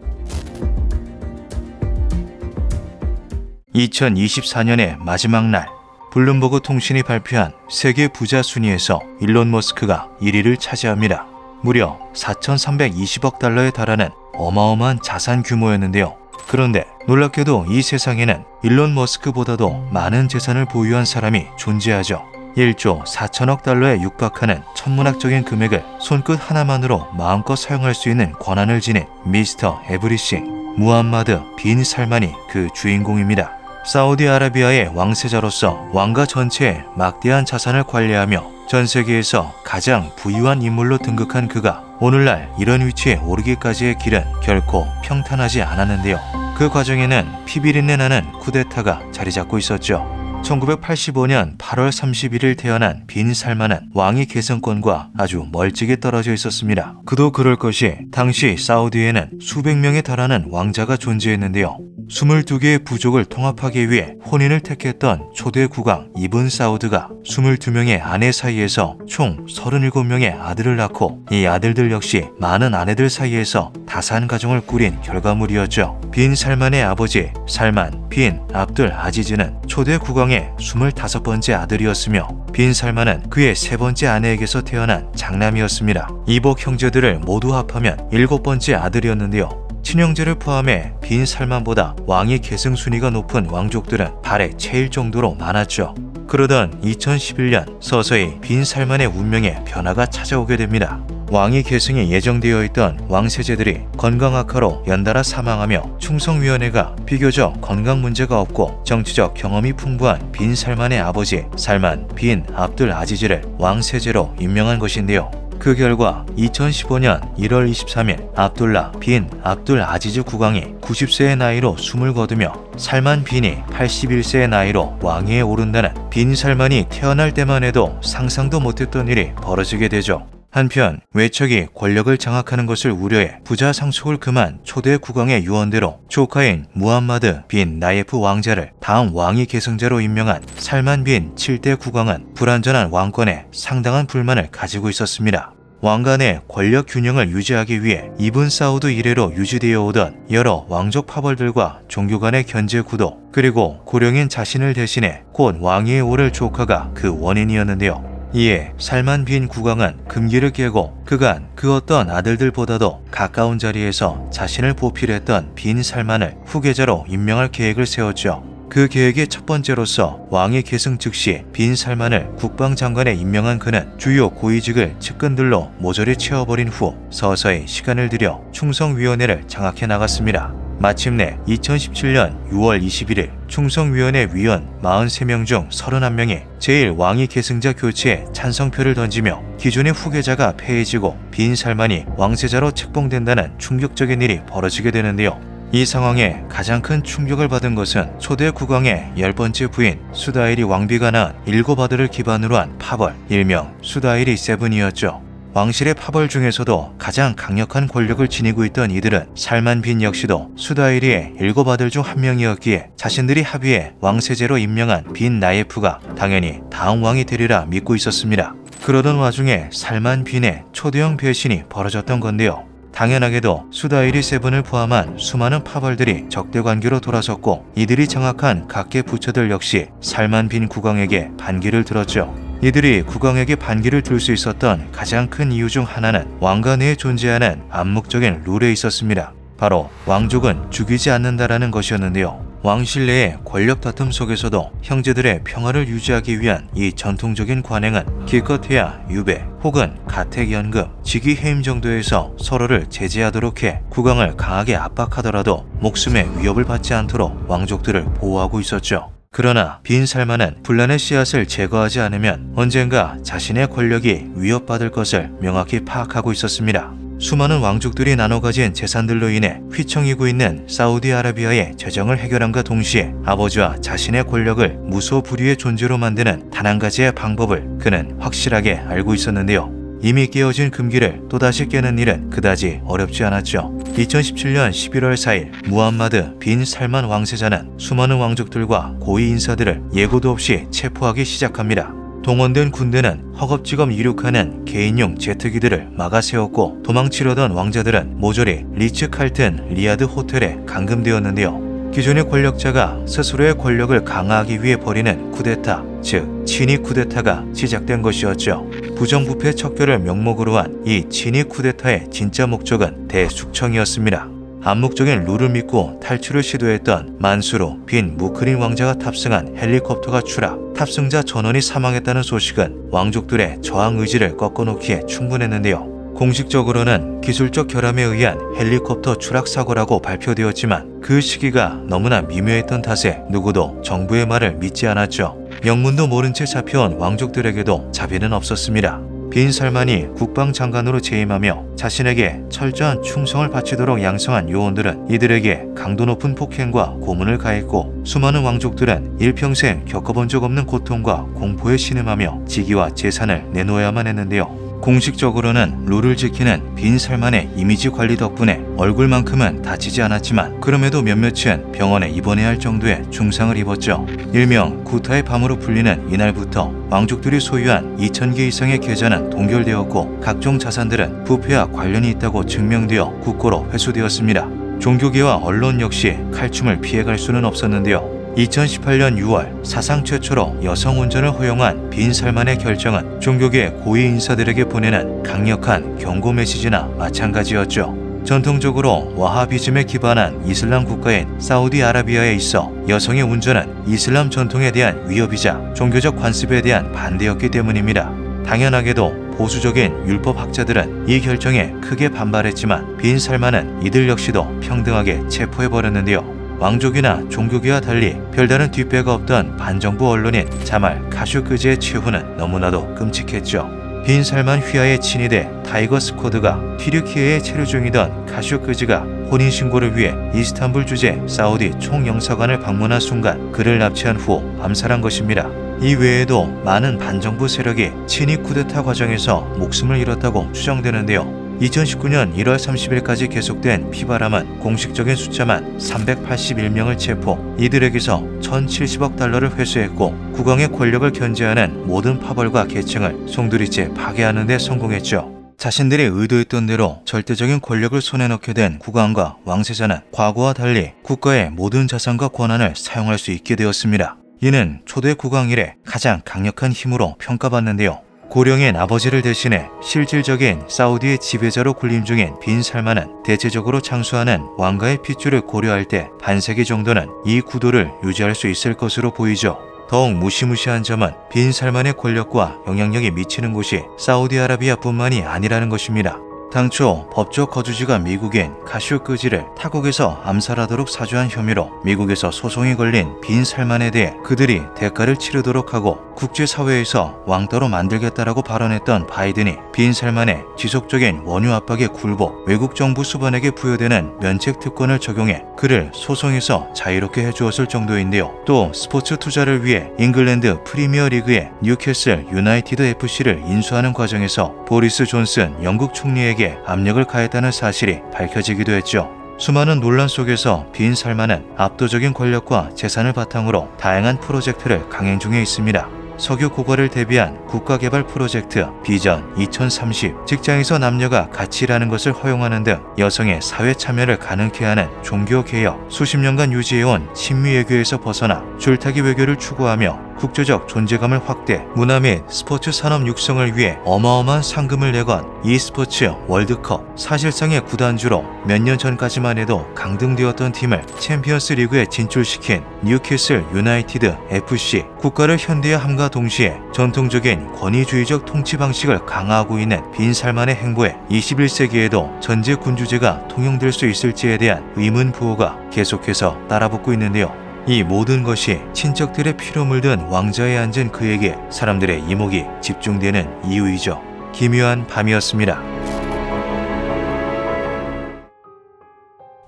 Speaker 1: 2024년의 마지막 날, 블룸버그 통신이 발표한 세계 부자 순위에서 일론 머스크가 1위를 차지합니다. 무려 4,320억 달러에 달하는 어마어마한 자산 규모였는데요. 그런데 놀랍게도 이 세상에는 일론 머스크보다도 많은 재산을 보유한 사람이 존재하죠. 1조 4천억 달러에 육박하는 천문학적인 금액을 손끝 하나만으로 마음껏 사용할 수 있는 권한을 지닌 미스터 에브리싱 무함마드 빈 살만이 그 주인공입니다. 사우디아라비아의 왕세자로서 왕가 전체의 막대한 자산을 관리하며 전 세계에서 가장 부유한 인물로 등극한 그가 오늘날 이런 위치에 오르기까지의 길은 결코 평탄하지 않았는데요. 그 과정에는 피비린내 나는 쿠데타가 자리 잡고 있었죠. 1985년 8월 31일 태어난 빈 살만은 왕위 계승권과 아주 멀찍이 떨어져 있었습니다. 그도 그럴 것이 당시 사우디에는 수백 명에 달하는 왕자가 존재했는데요. 22개의 부족을 통합하기 위해 혼인을 택했던 초대 국왕 이븐 사우드가 22명의 아내 사이에서 총 37명의 아들을 낳고 이 아들들 역시 많은 아내들 사이에서 다산 가정을 꾸린 결과물이었죠. 빈 살만의 아버지 살만 빈 압둘 아지즈는 초대 국왕의 25번째 아들이었으며 빈 살만은 그의 세 번째 아내에게서 태어난 장남이었습니다. 이복 형제들을 모두 합하면 7번째 아들이었는데요. 친형제를 포함해 빈 살만보다 왕위 계승 순위가 높은 왕족들은 발에 채일 정도로 많았죠. 그러던 2011년 서서히 빈 살만의 운명에 변화가 찾아오게 됩니다. 왕위 계승이 예정되어 있던 왕세제들이 건강 악화로 연달아 사망하며 충성위원회가 비교적 건강 문제가 없고 정치적 경험이 풍부한 빈 살만의 아버지 살만 빈 압둘 아지즈를 왕세제로 임명한 것인데요. 그 결과 2015년 1월 23일 압둘라 빈 압둘 아지즈 국왕이 90세의 나이로 숨을 거두며 살만 빈이 81세의 나이로 왕위에 오른다는 빈 살만이 태어날 때만 해도 상상도 못했던 일이 벌어지게 되죠. 한편 외척이 권력을 장악하는 것을 우려해 부자 상속을 금한 초대 국왕의 유언대로 조카인 무함마드 빈 나예프 왕자를 다음 왕위 계승자로 임명한 살만 빈 7대 국왕은 불완전한 왕권에 상당한 불만을 가지고 있었습니다. 왕가 내 권력 균형을 유지하기 위해 이븐 사우드 이래로 유지되어 오던 여러 왕족 파벌들과 종교 간의 견제 구도 그리고 고령인 자신을 대신해 곧 왕위에 오를 조카가 그 원인이었는데요. 이에 살만 빈 국왕은 금기를 깨고 그간 그 어떤 아들들보다도 가까운 자리에서 자신을 보필했던 빈 살만을 후계자로 임명할 계획을 세웠죠. 그 계획의 첫 번째로서 왕위 계승 즉시 빈 살만을 국방장관에 임명한 그는 주요 고위직을 측근들로 모조리 채워버린 후 서서히 시간을 들여 충성위원회를 장악해 나갔습니다. 마침내 2017년 6월 21일 충성위원회 위원 43명 중 31명이 제1왕위 계승자 교체에 찬성표를 던지며 기존의 후계자가 패해지고 빈 살만이 왕세자로 책봉된다는 충격적인 일이 벌어지게 되는데요. 이 상황에 가장 큰 충격을 받은 것은 초대 국왕의 10번째 부인 수다이리 왕비가 낳은 7아들을 기반으로 한 파벌, 일명 수다이리 세븐이었죠. 왕실의 파벌 중에서도 가장 강력한 권력을 지니고 있던 이들은 살만 빈 역시도 수다이리의 7아들 중 한 명이었기에 자신들이 합의해 왕세제로 임명한 빈 나예프가 당연히 다음 왕이 되리라 믿고 있었습니다. 그러던 와중에 살만 빈의 초대형 배신이 벌어졌던 건데요. 당연하게도 수다이리 세븐을 포함한 수많은 파벌들이 적대 관계로 돌아섰고 이들이 장악한 각계 부처들 역시 살만 빈 국왕에게 반기를 들었죠. 이들이 국왕에게 반기를 들 수 있었던 가장 큰 이유 중 하나는 왕가 내에 존재하는 암묵적인 룰에 있었습니다. 바로 왕족은 죽이지 않는다라는 것이었는데요. 왕실 내의 권력 다툼 속에서도 형제들의 평화를 유지하기 위한 이 전통적인 관행은 기껏해야 유배 혹은 가택연금, 직위해임 정도에서 서로를 제재하도록 해 국왕을 강하게 압박하더라도 목숨에 위협을 받지 않도록 왕족들을 보호하고 있었죠. 그러나 빈 살만은 분란의 씨앗을 제거하지 않으면 언젠가 자신의 권력이 위협받을 것을 명확히 파악하고 있었습니다. 수많은 왕족들이 나눠 가진 재산들로 인해 휘청이고 있는 사우디아라비아의 재정을 해결함과 동시에 아버지와 자신의 권력을 무소불위의 존재로 만드는 단 한 가지의 방법을 그는 확실하게 알고 있었는데요. 이미 깨어진 금기를 또다시 깨는 일은 그다지 어렵지 않았죠. 2017년 11월 4일 무함마드 빈 살만 왕세자는 수많은 왕족들과 고위 인사들을 예고도 없이 체포하기 시작합니다. 동원된 군대는 허겁지겁 이륙하는 개인용 제트기들을 막아세웠고 도망치려던 왕자들은 모조리 리츠 칼튼 리아드 호텔에 감금되었는데요. 기존의 권력자가 스스로의 권력을 강화하기 위해 벌이는 쿠데타, 즉 친위 쿠데타가 시작된 것이었죠. 부정부패 척결을 명목으로 한 이 친위 쿠데타의 진짜 목적은 대숙청이었습니다. 암묵적인 룰을 믿고 탈출을 시도했던 만수르 빈 무크린 왕자가 탑승한 헬리콥터가 추락, 탑승자 전원이 사망했다는 소식은 왕족들의 저항 의지를 꺾어놓기에 충분했는데요. 공식적으로는 기술적 결함에 의한 헬리콥터 추락 사고라고 발표되었지만 그 시기가 너무나 미묘했던 탓에 누구도 정부의 말을 믿지 않았죠. 영문도 모른 채 잡혀온 왕족들에게도 자비는 없었습니다. 빈 살만이 국방장관으로 재임하며 자신에게 철저한 충성을 바치도록 양성한 요원들은 이들에게 강도 높은 폭행과 고문을 가했고, 수많은 왕족들은 일평생 겪어본 적 없는 고통과 공포에 신음하며 직위와 재산을 내놓아야만 했는데요. 공식적으로는 룰을 지키는 빈 살만의 이미지 관리 덕분에 얼굴만큼은 다치지 않았지만 그럼에도 몇몇은 병원에 입원해야 할 정도의 중상을 입었죠. 일명 구타의 밤으로 불리는 이날부터 왕족들이 소유한 2,000개 이상의 계좌는 동결되었고 각종 자산들은 부패와 관련이 있다고 증명되어 국고로 회수되었습니다. 종교계와 언론 역시 칼춤을 피해갈 수는 없었는데요. 2018년 6월 사상 최초로 여성 운전을 허용한 빈 살만의 결정은 종교계 고위 인사들에게 보내는 강력한 경고 메시지나 마찬가지였죠. 전통적으로 와하비즘에 기반한 이슬람 국가인 사우디아라비아에 있어 여성의 운전은 이슬람 전통에 대한 위협이자 종교적 관습에 대한 반대였기 때문입니다. 당연하게도 보수적인 율법학자들은 이 결정에 크게 반발했지만 빈 살만은 이들 역시도 평등하게 체포해버렸는데요. 왕족이나 종교계와 달리 별다른 뒷배가 없던 반정부 언론인 자말 카쇼크지의 최후는 너무나도 끔찍했죠. 빈 살만 휘하에 친위돼 타이거 스쿼드가 튀르키예에 체류 중이던 카쇼크지가 혼인신고를 위해 이스탄불 주재 사우디 총영사관을 방문한 순간 그를 납치한 후 암살한 것입니다. 이 외에도 많은 반정부 세력이 친위 쿠데타 과정에서 목숨을 잃었다고 추정되는데요. 2019년 1월 30일까지 계속된 피바람은 공식적인 숫자만 381명을 체포, 이들에게서 1,070억 달러를 회수했고 국왕의 권력을 견제하는 모든 파벌과 계층을 송두리째 파괴하는 데 성공했죠. 자신들이 의도했던 대로 절대적인 권력을 손에 넣게 된 국왕과 왕세자는 과거와 달리 국가의 모든 자산과 권한을 사용할 수 있게 되었습니다. 이는 초대 국왕 이래 가장 강력한 힘으로 평가받는데요. 고령인 아버지를 대신해 실질적인 사우디의 지배자로 군림 중인 빈 살만은 대체적으로 장수하는 왕가의 핏줄을 고려할 때 반세기 정도는 이 구도를 유지할 수 있을 것으로 보이죠. 더욱 무시무시한 점은 빈 살만의 권력과 영향력이 미치는 곳이 사우디아라비아뿐만이 아니라는 것입니다. 당초 법적 거주지가 미국인 카쇼크지를 타국에서 암살하도록 사주한 혐의로 미국에서 소송이 걸린 빈 살만에 대해 그들이 대가를 치르도록 하고 국제사회에서 왕따로 만들겠다라고 발언했던 바이든이 빈 살만의 지속적인 원유 압박에 굴복, 외국 정부 수반에게 부여되는 면책 특권을 적용해 그를 소송에서 자유롭게 해주었을 정도인데요. 또 스포츠 투자를 위해 잉글랜드 프리미어 리그의 뉴캐슬 유나이티드 FC를 인수하는 과정에서 보리스 존슨 영국 총리에게 압력을 가했다는 사실이 밝혀지기도 했죠. 수많은 논란 속에서 빈 살만은 압도적인 권력과 재산을 바탕으로 다양한 프로젝트를 강행 중에 있습니다. 석유 고갈을 대비한 국가개발 프로젝트 비전 2030, 직장에서 남녀가 같이 일하는 것을 허용하는 등 여성의 사회 참여를 가능케 하는 종교개혁, 수십 년간 유지해온 친미 외교에서 벗어나 줄타기 외교를 추구하며 국제적 존재감을 확대, 문화 및 스포츠 산업 육성을 위해 어마어마한 상금을 내건 e스포츠 월드컵, 사실상의 구단주로 몇 년 전까지만 해도 강등되었던 팀을 챔피언스 리그에 진출시킨 뉴캐슬 유나이티드 FC, 국가를 현대화함과 동시에 전통적인 권위주의적 통치 방식을 강화하고 있는 빈 살만의 행보에 21세기에도 전제 군주제가 통용될 수 있을지에 대한 의문 부호가 계속해서 따라붙고 있는데요. 이 모든 것이 친척들의 피로 물든 왕좌에 앉은 그에게 사람들의 이목이 집중되는 이유이죠. 기묘한 밤이었습니다.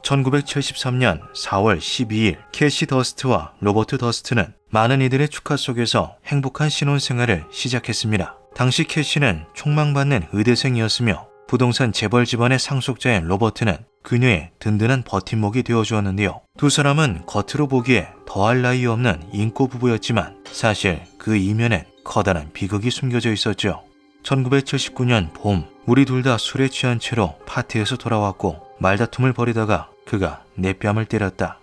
Speaker 1: 1973년 4월 12일 캐시 더스트와 로버트 더스트는 많은 이들의 축하 속에서 행복한 신혼생활을 시작했습니다. 당시 캐시는 촉망받는 의대생이었으며 부동산 재벌 집안의 상속자인 로버트는 그녀의 든든한 버팀목이 되어주었는데요. 두 사람은 겉으로 보기에 더할 나위 없는 인꼬 부부였지만 사실 그 이면엔 커다란 비극이 숨겨져 있었죠. 1979년 봄, 우리 둘 다 술에 취한 채로 파티에서 돌아왔고 말다툼을 벌이다가 그가 내 뺨을 때렸다.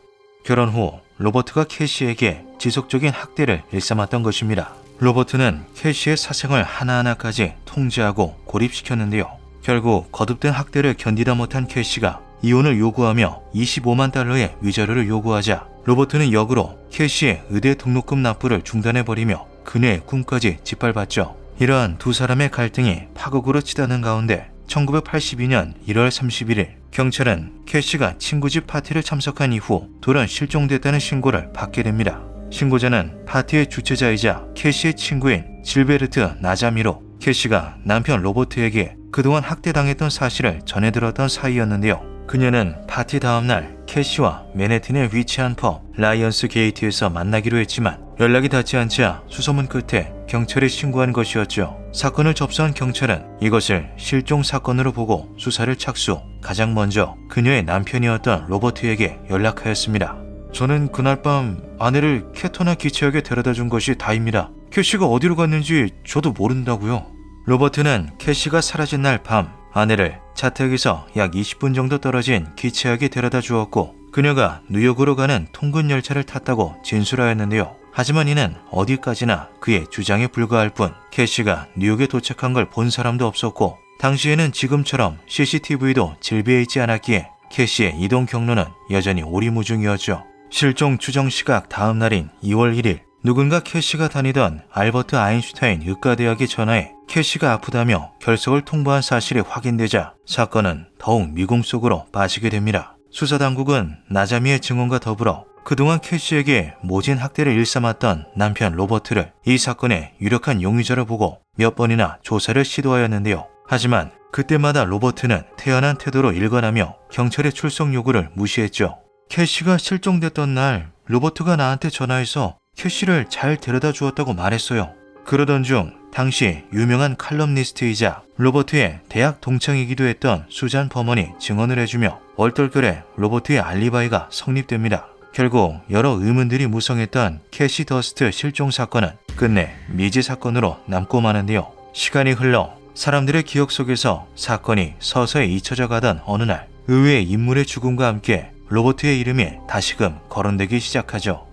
Speaker 1: 결혼 후 로버트가 캐시에게 지속적인 학대를 일삼았던 것입니다. 로버트는 캐시의 사생활 하나하나까지 통제하고 고립시켰는데요. 결국 거듭된 학대를 견디다 못한 캐시가 이혼을 요구하며 25만 달러의 위자료를 요구하자 로버트는 역으로 캐시의 의대 등록금 납부를 중단해버리며 그녀의 꿈까지 짓밟았죠. 이러한 두 사람의 갈등이 파국으로 치닫는 가운데 1982년 1월 31일 경찰은 캐시가 친구 집 파티를 참석한 이후 돌연 실종됐다는 신고를 받게 됩니다. 신고자는 파티의 주최자이자 캐시의 친구인 질베르트 나자미로 캐시가 남편 로버트에게 그동안 학대당했던 사실을 전해들었던 사이였는데요. 그녀는 파티 다음날 캐시와 맨해튼에 위치한 펍 라이언스 게이트에서 만나기로 했지만 연락이 닿지 않자 수소문 끝에 경찰에 신고한 것이었죠. 사건을 접수한 경찰은 이것을 실종 사건으로 보고 수사를 착수, 가장 먼저 그녀의 남편이었던 로버트에게 연락하였습니다. 저는 그날 밤 아내를 캐터나 기차역에 데려다 준 것이 다입니다. 캐시가 어디로 갔는지 저도 모른다고요. 로버트는 캐시가 사라진 날 밤 아내를 자택에서 약 20분 정도 떨어진 기차역에 데려다 주었고 그녀가 뉴욕으로 가는 통근 열차를 탔다고 진술하였는데요. 하지만 이는 어디까지나 그의 주장에 불과할 뿐 캐시가 뉴욕에 도착한 걸 본 사람도 없었고 당시에는 지금처럼 CCTV도 질비해 있지 않았기에 캐시의 이동 경로는 여전히 오리무중이었죠. 실종 추정 시각 다음 날인 2월 1일 누군가 캐시가 다니던 알버트 아인슈타인 의과대학에 전화해 캐시가 아프다며 결석을 통보한 사실이 확인되자 사건은 더욱 미궁 속으로 빠지게 됩니다. 수사당국은 나자미의 증언과 더불어 그동안 캐시에게 모진 학대를 일삼았던 남편 로버트를 이 사건의 유력한 용의자로 보고 몇 번이나 조사를 시도하였는데요. 하지만 그때마다 로버트는 태연한 태도로 일관하며 경찰의 출석 요구를 무시했죠. 캐시가 실종됐던 날 로버트가 나한테 전화해서 캐시를 잘 데려다 주었다고 말했어요. 그러던 중 당시 유명한 칼럼니스트이자 로버트의 대학 동창이기도 했던 수잔 버먼이 증언을 해주며 얼떨결에 로버트의 알리바이가 성립됩니다. 결국 여러 의문들이 무성했던 캐시 더스트 실종 사건은 끝내 미제 사건으로 남고 마는데요. 시간이 흘러 사람들의 기억 속에서 사건이 서서히 잊혀져 가던 어느 날 의외의 인물의 죽음과 함께 로버트의 이름이 다시금 거론되기 시작하죠.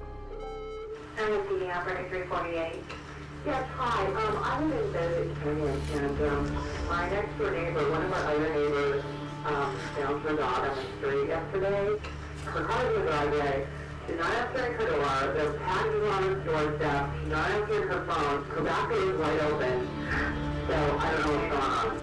Speaker 14: She's not answering her door. There's packages on her doorstep. She's not answering her phone. Her back door is wide open. So I don't know what's going on.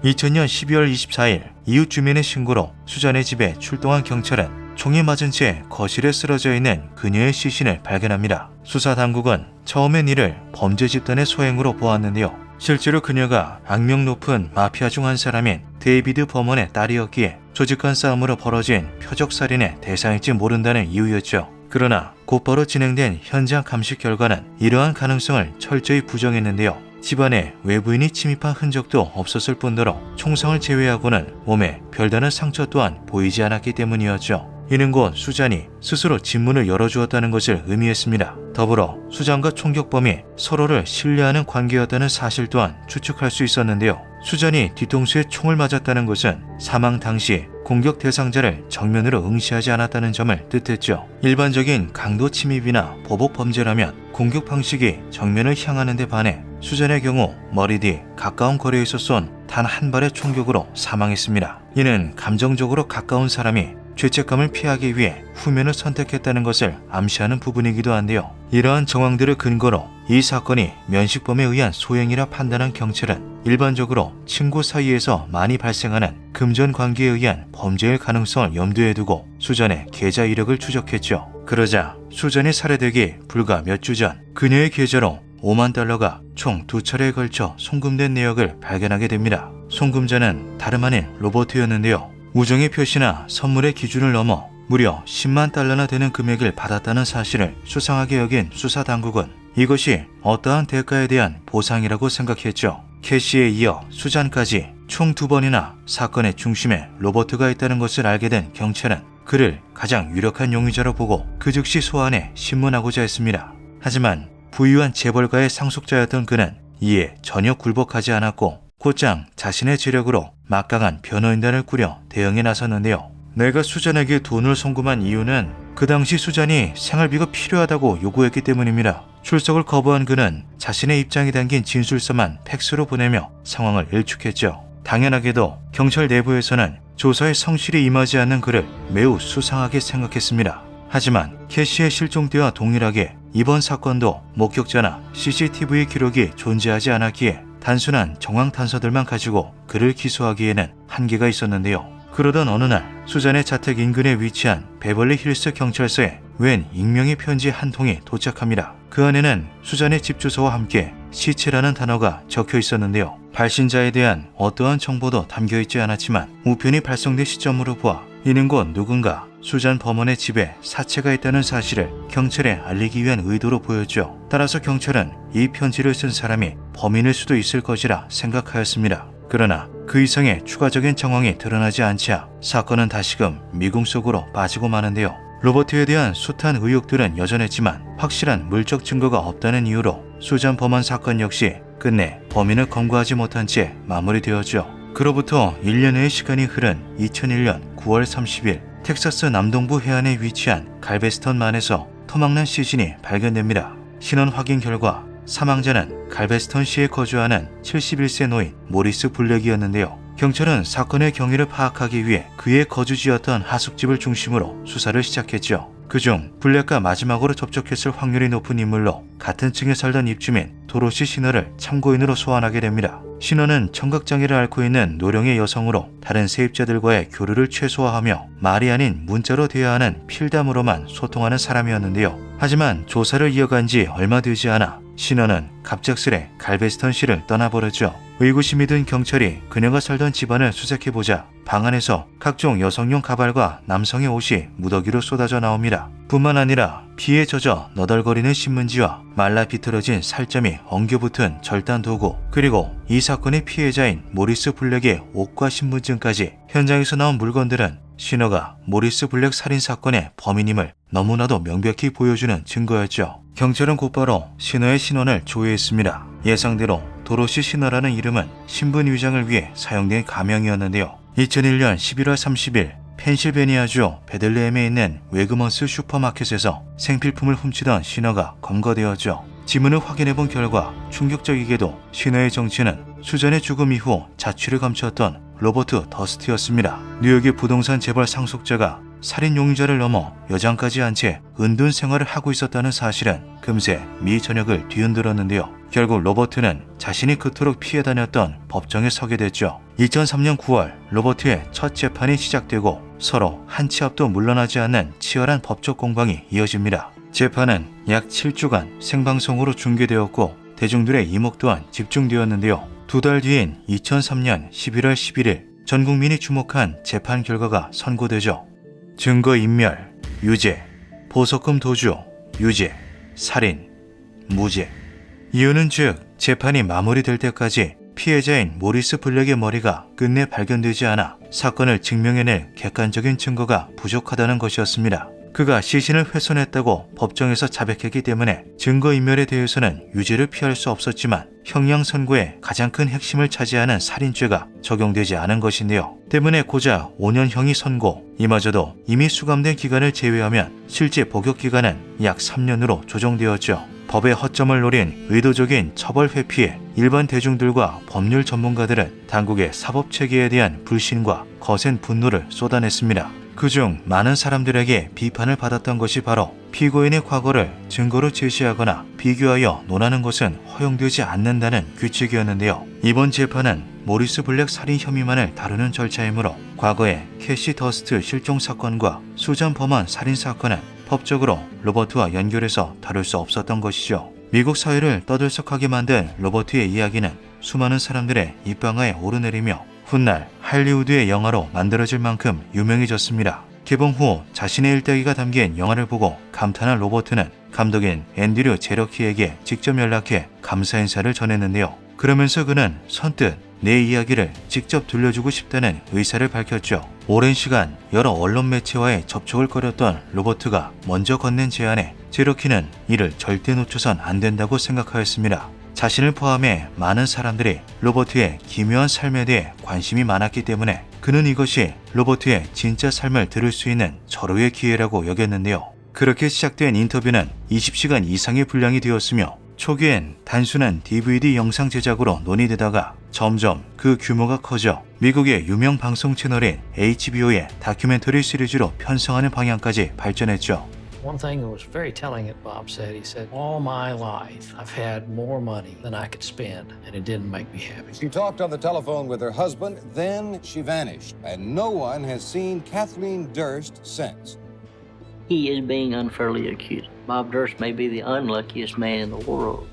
Speaker 1: 2000년 12월 24일 이웃 주민의 신고로 수잔의 집에 출동한 경찰은 총에 맞은 채 거실에 쓰러져 있는 그녀의 시신을 발견합니다. 수사 당국은 처음엔 이를 범죄 집단의 소행으로 보았는데요. 실제로 그녀가 악명 높은 마피아 중 한 사람인 데이비드 버먼의 딸이었기에 조직 간 싸움으로 벌어진 표적살인의 대상일지 모른다는 이유였죠. 그러나 곧바로 진행된 현장 감식 결과는 이러한 가능성을 철저히 부정했는데요. 집안에 외부인이 침입한 흔적도 없었을 뿐더러 총상을 제외하고는 몸에 별다른 상처 또한 보이지 않았기 때문이었죠. 이는 곧 수잔이 스스로 집문을 열어주었다는 것을 의미했습니다. 더불어 수잔과 총격범이 서로를 신뢰하는 관계였다는 사실 또한 추측할 수 있었는데요. 수잔이 뒤통수에 총을 맞았다는 것은 사망 당시 공격 대상자를 정면으로 응시하지 않았다는 점을 뜻했죠. 일반적인 강도 침입이나 보복 범죄라면 공격 방식이 정면을 향하는 데 반해 수잔의 경우 머리 뒤 가까운 거리에서 쏜 단 한 발의 총격으로 사망했습니다. 이는 감정적으로 가까운 사람이 죄책감을 피하기 위해 후면을 선택했다는 것을 암시하는 부분이기도 한데요. 이러한 정황들을 근거로 이 사건이 면식범에 의한 소행이라 판단한 경찰은 일반적으로 친구 사이에서 많이 발생하는 금전 관계에 의한 범죄일 가능성을 염두에 두고 수잔의 계좌 이력을 추적했죠. 그러자 수잔이 살해되기 불과 몇 주 전 그녀의 계좌로 5만 달러가 총 2차례에 걸쳐 송금된 내역을 발견하게 됩니다. 송금자는 다름 아닌 로버트였는데요. 우정의 표시나 선물의 기준을 넘어 무려 10만 달러나 되는 금액을 받았다는 사실을 수상하게 여긴 수사당국은 이것이 어떠한 대가에 대한 보상이라고 생각했죠. 캐시에 이어 수잔까지 총 2번이나 사건의 중심에 로버트가 있다는 것을 알게 된 경찰은 그를 가장 유력한 용의자로 보고 그 즉시 소환해 신문하고자 했습니다. 하지만 부유한 재벌가의 상속자였던 그는 이에 전혀 굴복하지 않았고 곧장 자신의 재력으로 막강한 변호인단을 꾸려 대응에 나섰는데요. 내가 수잔에게 돈을 송금한 이유는 그 당시 수잔이 생활비가 필요하다고 요구했기 때문입니다. 출석을 거부한 그는 자신의 입장이 담긴 진술서만 팩스로 보내며 상황을 일축했죠. 당연하게도 경찰 내부에서는 조사에 성실히 임하지 않는 그를 매우 수상하게 생각했습니다. 하지만 캐시의 실종 때와 동일하게 이번 사건도 목격자나 CCTV 기록이 존재하지 않았기에 단순한 정황 단서들만 가지고 그를 기소하기에는 한계가 있었는데요. 그러던 어느 날 수잔의 자택 인근에 위치한 베벌리 힐스 경찰서에 웬 익명의 편지 한 통이 도착합니다. 그 안에는 수잔의 집 주소와 함께 시체라는 단어가 적혀 있었는데요. 발신자에 대한 어떠한 정보도 담겨있지 않았지만 우편이 발송된 시점으로 보아 이는 곧 누군가 수잔 범원의 집에 사체가 있다는 사실을 경찰에 알리기 위한 의도로 보였죠. 따라서 경찰은 이 편지를 쓴 사람이 범인일 수도 있을 것이라 생각하였습니다. 그러나 그 이상의 추가적인 정황이 드러나지 않자 사건은 다시금 미궁 속으로 빠지고 마는데요. 로버트에 대한 숱한 의혹들은 여전했지만 확실한 물적 증거가 없다는 이유로 수잔 범한 사건 역시 끝내 범인을 검거하지 못한 채 마무리되었죠. 그로부터 1년여의 시간이 흐른 2001년 9월 30일 텍사스 남동부 해안에 위치한 갈베스턴만에서 토막난 시신이 발견됩니다. 신원 확인 결과 사망자는 갈베스턴시에 거주하는 71세 노인 모리스 블랙이었는데요. 경찰은 사건의 경위를 파악하기 위해 그의 거주지였던 하숙집을 중심으로 수사를 시작했죠. 그중 블랙과 마지막으로 접촉했을 확률이 높은 인물로 같은 층에 살던 입주민 도로시 시너를 참고인으로 소환하게 됩니다. 시너는 청각장애를 앓고 있는 노령의 여성으로 다른 세입자들과의 교류를 최소화하며 말이 아닌 문자로 대해야 하는 필담으로만 소통하는 사람이었는데요. 하지만 조사를 이어간 지 얼마 되지 않아 시너는 갑작스레 갈베스턴시를 떠나버렸죠. 의구심이 든 경찰이 그녀가 살던 집안을 수색해보자 방 안에서 각종 여성용 가발과 남성의 옷이 무더기로 쏟아져 나옵니다. 뿐만 아니라 피에 젖어 너덜거리는 신문지와 말라 비틀어진 살점이 엉겨붙은 절단 도구, 그리고 이 사건의 피해자인 모리스 블랙의 옷과 신분증까지 현장에서 나온 물건들은 시너가 모리스 블랙 살인사건의 범인임을 너무나도 명백히 보여주는 증거였죠. 경찰은 곧바로 시너의 신원을 조회했습니다. 예상대로 도로시 시너라는 이름은 신분 위장을 위해 사용된 가명이었는데요. 2001년 11월 30일 펜실베니아주 베들레헴에 있는 웨그먼스 슈퍼마켓에서 생필품을 훔치던 시너가 검거되었죠. 지문을 확인해본 결과 충격적이게도 시너의 정체는 수잔의 죽음 이후 자취를 감추었던 로버트 더스트였습니다. 뉴욕의 부동산 재벌 상속자가 살인 용의자를 넘어 여장까지 한 채 은둔 생활을 하고 있었다는 사실은 금세 미 전역을 뒤흔들었는데요. 결국 로버트는 자신이 그토록 피해 다녔던 법정에 서게 됐죠. 2003년 9월 로버트의 첫 재판이 시작되고 서로 한 치 앞도 물러나지 않는 치열한 법적 공방이 이어집니다. 재판은 약 7주간 생방송으로 중계되었고 대중들의 이목 또한 집중되었는데요. 2달 뒤인 2003년 11월 11일 전 국민이 주목한 재판 결과가 선고되죠. 증거인멸, 유죄, 보석금 도주, 유죄, 살인, 무죄. 이유는 즉 재판이 마무리될 때까지 피해자인 모리스 블랙의 머리가 끝내 발견되지 않아 사건을 증명해낼 객관적인 증거가 부족하다는 것이었습니다. 그가 시신을 훼손했다고 법정에서 자백했기 때문에 증거인멸에 대해서는 유죄를 피할 수 없었지만 형량 선고의 가장 큰 핵심을 차지하는 살인죄가 적용되지 않은 것인데요. 때문에 고작 5년형이 선고, 이마저도 이미 수감된 기간을 제외하면 실제 복역 기간은 약 3년으로 조정되었죠. 법의 허점을 노린 의도적인 처벌 회피에 일반 대중들과 법률 전문가들은 당국의 사법체계에 대한 불신과 거센 분노를 쏟아냈습니다. 그중 많은 사람들에게 비판을 받았던 것이 바로 피고인의 과거를 증거로 제시하거나 비교하여 논하는 것은 허용되지 않는다는 규칙이었는데요. 이번 재판은 모리스 블랙 살인 혐의만을 다루는 절차이므로 과거의 캐시 더스트 실종 사건과 수잔 범한 살인 사건은 법적으로 로버트와 연결해서 다룰 수 없었던 것이죠. 미국 사회를 떠들썩하게 만든 로버트의 이야기는 수많은 사람들의 입방아에 오르내리며 훗날 할리우드의 영화로 만들어질 만큼 유명해졌습니다. 개봉 후 자신의 일대기가 담긴 영화를 보고 감탄한 로버트는 감독인 앤드류 제러키에게 직접 연락해 감사 인사를 전했는데요. 그러면서 그는 선뜻 내 이야기를 직접 들려주고 싶다는 의사를 밝혔죠. 오랜 시간 여러 언론 매체와의 접촉을 꺼렸던 로버트가 먼저 건넨 제안에 제러키는 이를 절대 놓쳐선 안 된다고 생각하였습니다. 자신을 포함해 많은 사람들이 로버트의 기묘한 삶에 대해 관심이 많았기 때문에 그는 이것이 로버트의 진짜 삶을 들을 수 있는 절호의 기회라고 여겼는데요. 그렇게 시작된 인터뷰는 20시간 이상의 분량이 되었으며 초기엔 단순한 DVD 영상 제작으로 논의되다가 점점 그 규모가 커져 미국의 유명 방송 채널인 HBO의 다큐멘터리 시리즈로 편성하는 방향까지 발전했죠.
Speaker 15: One thing that was very telling that Bob said, he said, all my life I've had more money than I could spend, and it didn't make me happy.
Speaker 16: She talked on the telephone with her husband, then she vanished, and no one has seen Kathleen Durst since.
Speaker 8: He is being unfairly accused. Bob Durst may be the unluckiest man in the world.